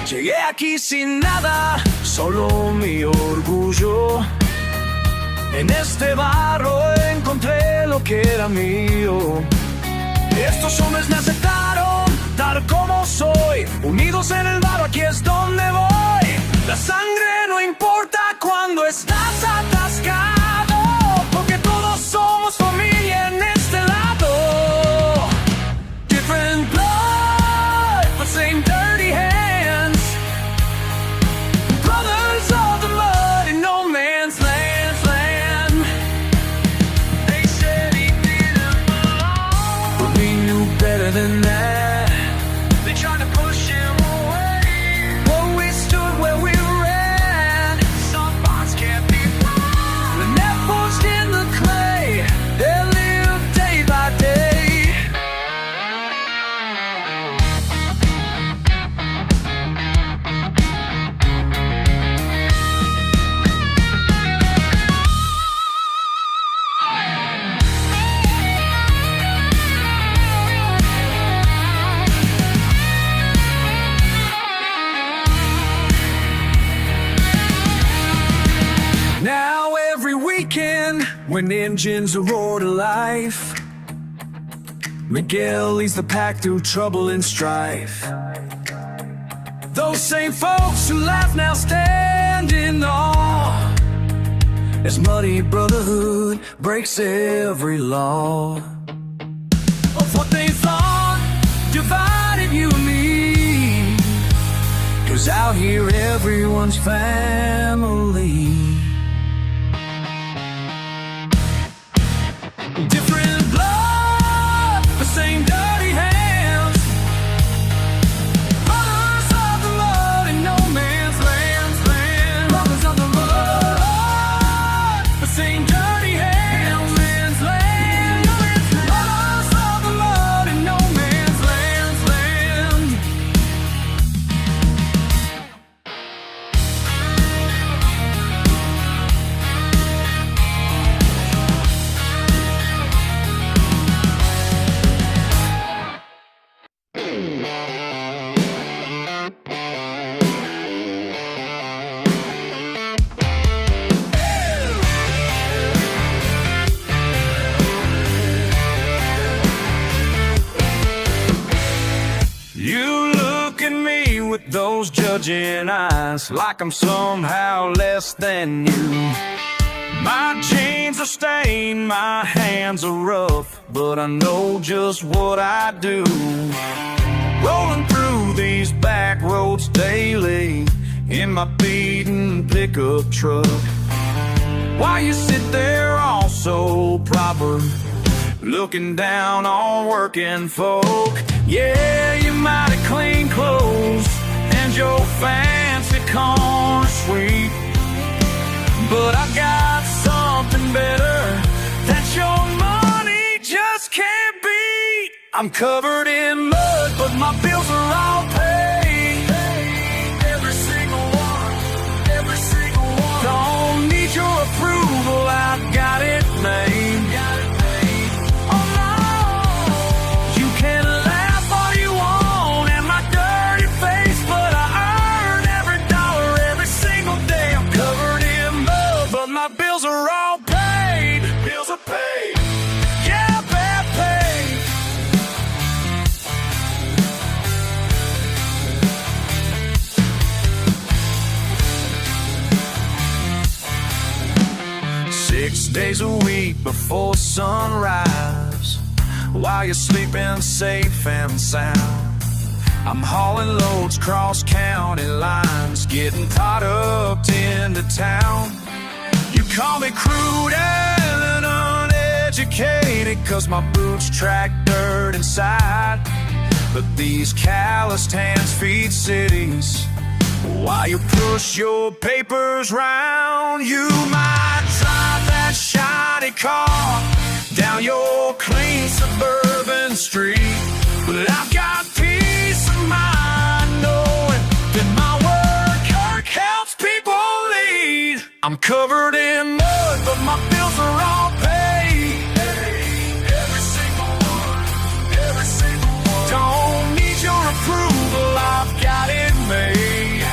Llegué aquí sin nada, solo mi orgullo. En este barro encontré lo que era mío. Estos hombres me aceptaron tal como soy. Unidos en el barro, aquí es donde voy. La sangre no importa cuando estás atascado, porque todos somos familia en este lado. Different blood, but same dirty hands. Brothers of the mud and no man's land. They said he didn't belong, but we knew better than that. They tried to push him away, but we stood where we ran. Some bonds can't be broken. The net forged in the clay, they live day by day. Now every weekend, when engines roar to life, Miguel leads the pack through trouble and strife. Those same folks who laugh now stand in awe, as muddy brotherhood breaks every law of what they thought divided you and me. 'Cause out here everyone's family. Different blood, the same dirty hands. Brothers of the mud and no man's land. Brothers of the mud, the same dirty hands. Man's land. Brothers of the mud and no man's land. You look look at me with those judging eyes, like I'm somehow less than you. My jeans are stained, my hands are rough, but I know just what I do. Rolling through these back roads daily in my beaten pickup truck, while you sit there all so proper, looking down on working folk. Yeah, you might have clean clothes and your fancy corner sweet, but I got something better that your money just can't beat. I'm covered in mud, but my bills are all paid. Every single one, every single one. Don't need your approval, I got it made. Oh no, you can laugh all you want at my dirty face, but I earn every dollar every single day. I'm covered in mud, but my bills are all paid. Bills are paid. Yeah, bad paid. Six days a week before sunrise, while you're sleeping safe and sound, I'm hauling loads cross county lines, getting caught up into town. You call me crude and uneducated, 'cause my boots track dirt inside, but these calloused hands feed cities while you push your papers round. You might drive that shiny car down your clean suburban street, but I've got peace of mind knowing that my work helps people lead. I'm covered in mud, but my bills are all paid. Every single one, every single one. Don't need your approval, I've got it made.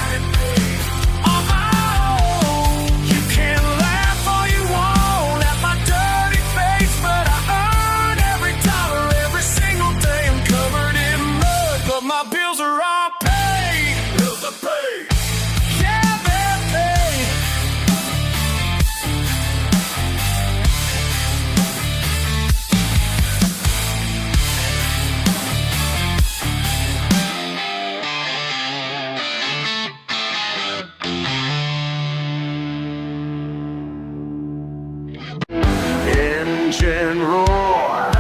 On my own, you can laugh all you want at my dirty face, but I earn every dollar every single day. I'm covered in mud, but my bills are all paid. Bills are paid. Yeah, they're paid. Engine roar,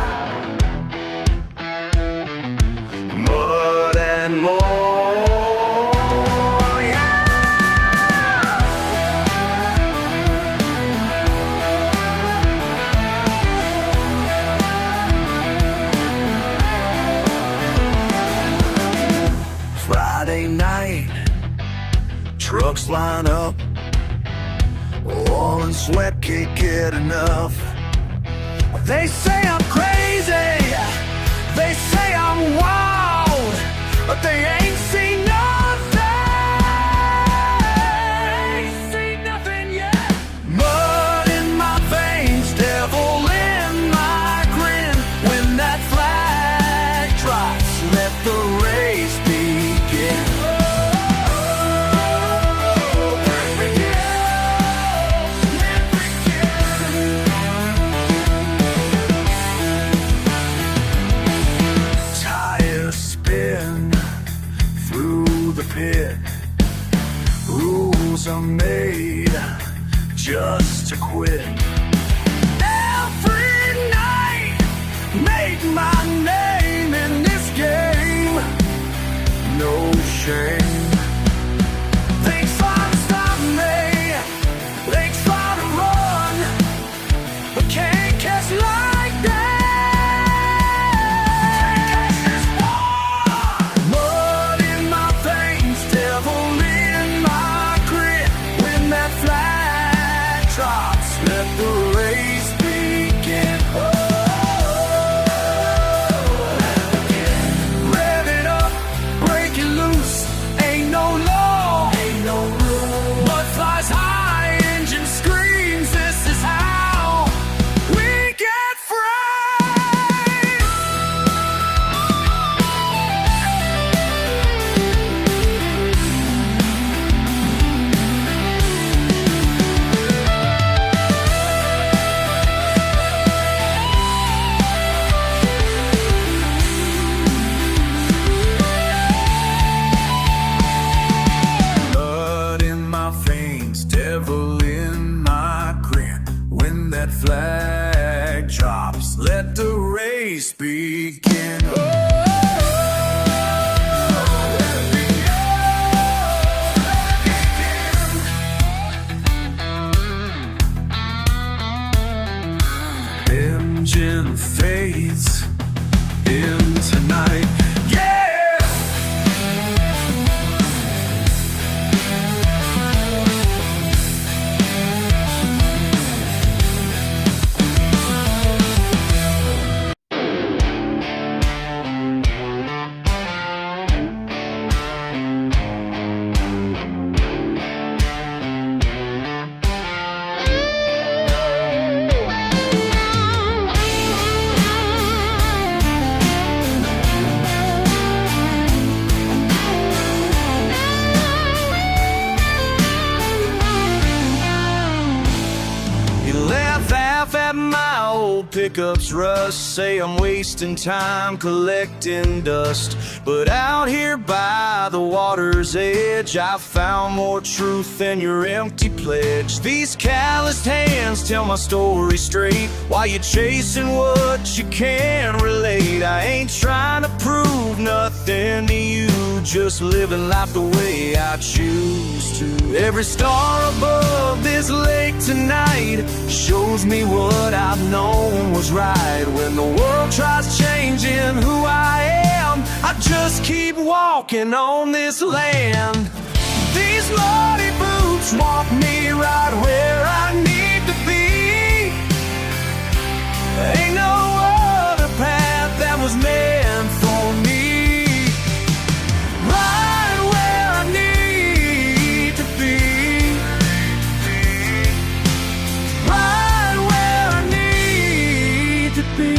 mud and more, yeah! Friday night, trucks line up, oil and sweat can't get enough. They say I'm crazy, they say I'm wild, but they ain't seen nothing yet. Mud in my veins, devil in my grin. When that flag drops, let the race begin. Pit. Rules are made just to quit. Every night, make my name in this game. No shame. They try to stop me, they try to run, but can't catch like that. Let the race begin. Rev it up, break it loose, pickups rust, say I'm wasting time collecting dust. But out here by the water's edge, I found more truth than your empty pledge. These calloused hands tell my story straight, while you're chasing what you can't relate. I ain't trying to prove nothing to you, just living life the way I choose to. Every star above this lake tonight shows me what I've known was right. When the world tries changing who I am, I just keep walking on this land. These muddy boots walk me right where I need to be. Ain't no other path that was meant for me. Right where I need to be. Right where I need to be.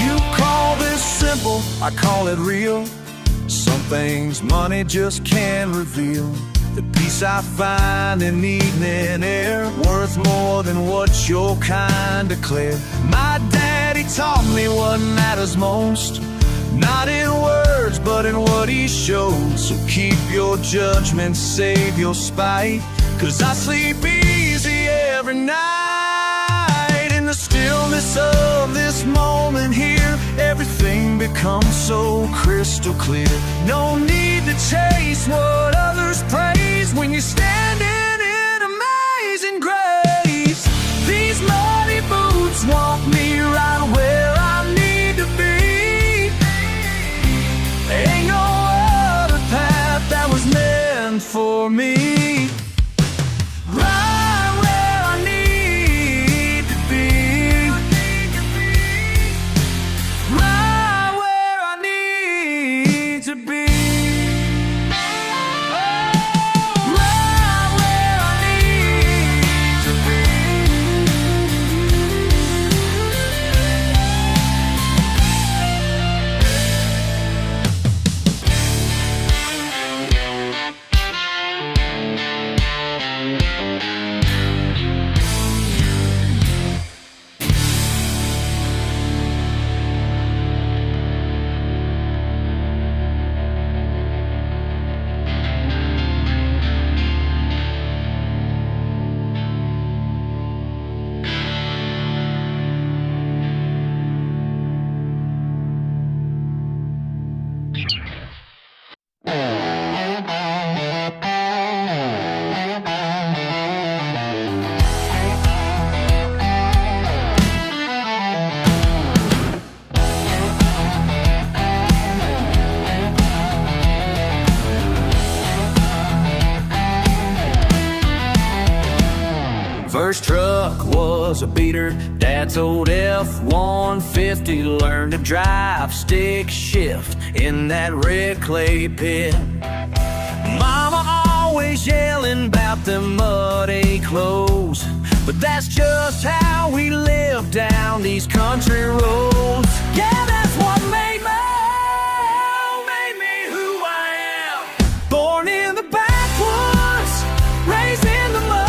You call this simple, I call it real. Some things money just can't reveal. The peace I find in evening air, worth more than what your kind declare. My daddy taught me what matters most, not in words, but in what he shows. So keep your judgment, save your spite, 'cause I sleep easy every night. In the stillness of this moment here, everything becomes so crystal clear. No need to chase what others praise when you're standing in amazing grace. These muddy boots walk me right where I need to be. Ain't no other path that was meant for me. Right where I need to be. Right where I need to be. Right where I need to be. First truck was a beater, Dad's old F-150. Learned to drive stick shift in that red clay pit. Mama always yelling about them muddy clothes, but that's just how we live down these country roads. Yeah, that's what made me who I am. Born in the backwoods, raised in the mud.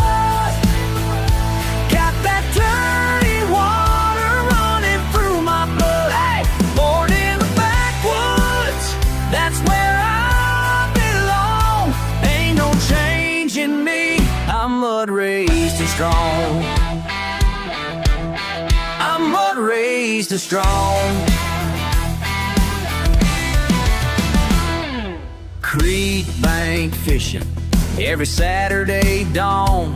Mud raised and strong. I'm mud raised and strong. Creek bank fishing every Saturday dawn,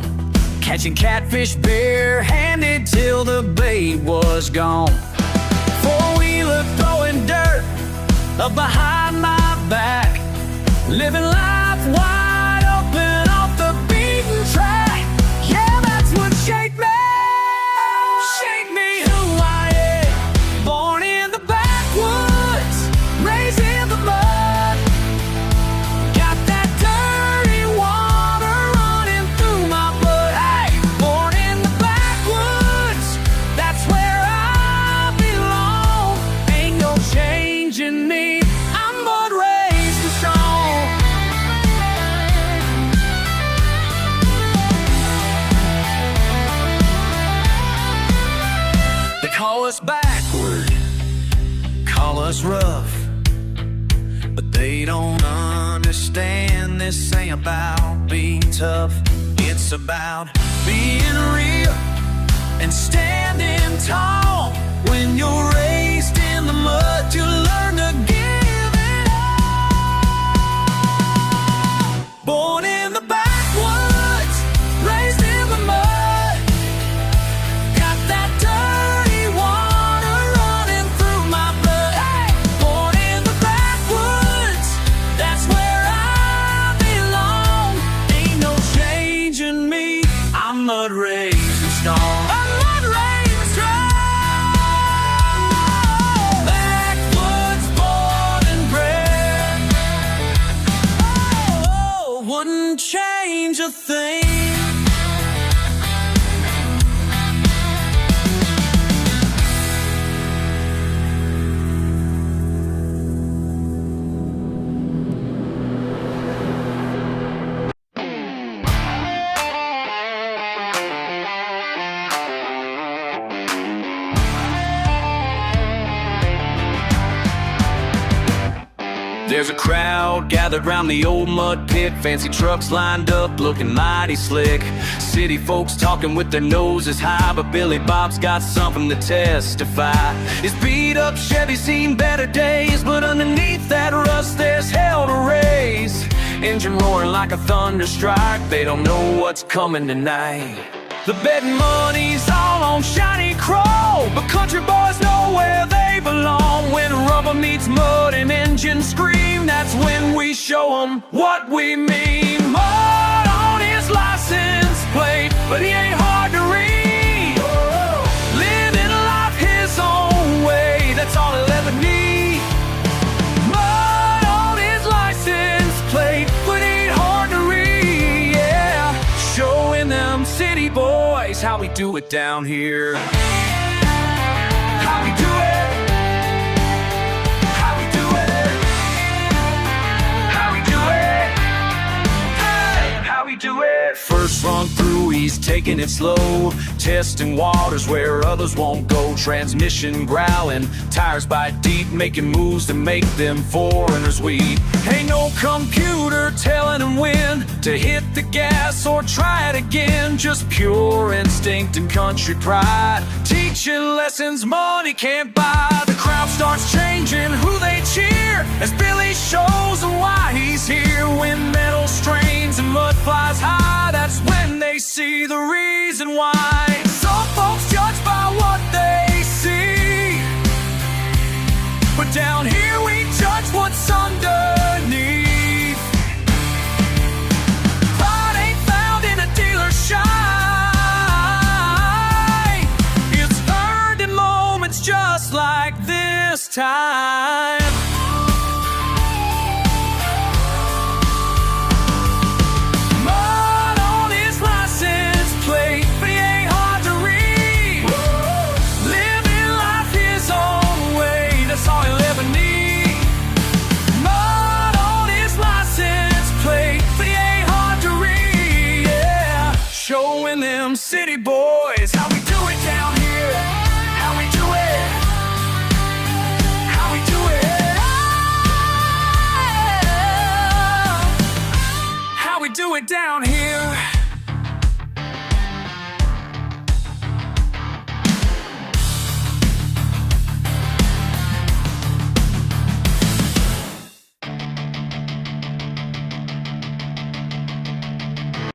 catching catfish bare-handed till the bait was gone. Four-wheeler throwing dirt up behind my back, living life wide open off the beaten track. Yeah, that's what shaped me who I am. Born in the backwoods, raised in the mud. Got that dirty water running through my blood. Hey, born in the backwoods, that's where I belong. Ain't no change in me, I'm mud raised and strong. us backward, call us rough, but they don't understand this ain't about being tough. It's about being real and standing tall. When you're raised in the mud, you learn to give it all. Born in the backwoods, raised in the mud, got that dirty water running through my blood. Hey! Born in the backwoods, that's where I belong. Ain't no changing me, I'm mud raised and strong. Change a thing. There's a crowd gathered round the old mud pit. Fancy trucks lined up looking mighty slick. City folks talking with their noses high, but Billy Bob's got something to testify. His beat up Chevy's seen better days, but underneath that rust there's hell to raise. Engine roaring like a thunderstrike, they don't know what's coming tonight. The betting money's all on shiny chrome, but country boys know where they belong. When rubber meets mud and engines scream, that's when we show 'em what we mean. Mud on his license plate, but he ain't hard to read. Living life his own way, that's all he'll ever need. Mud on his license plate, but he ain't hard to read, yeah. Showing them city boys how we do it down here. How we do it. How we do it. How we do it. Hey, how we do it. First run through, he's taking it slow, testing waters where others won't go. Transmission growling, tires bite deep, making moves to make them foreigners weep. Ain't no computer telling him when to hit the gas or try it again. Just pure instinct and country pride, teaching lessons money can't buy. The crowd starts changing who they cheer as Billy shows them why he's here. When metal strains and mud flies high, that's when they see the reason why. Some folks judge by what they see, but down here we judge what's underneath. Pride ain't found in a dealer's shine, it's earned in moments just like this time. Showing them city boys how we do it down here. How we do it. How we do it. How we do it down here.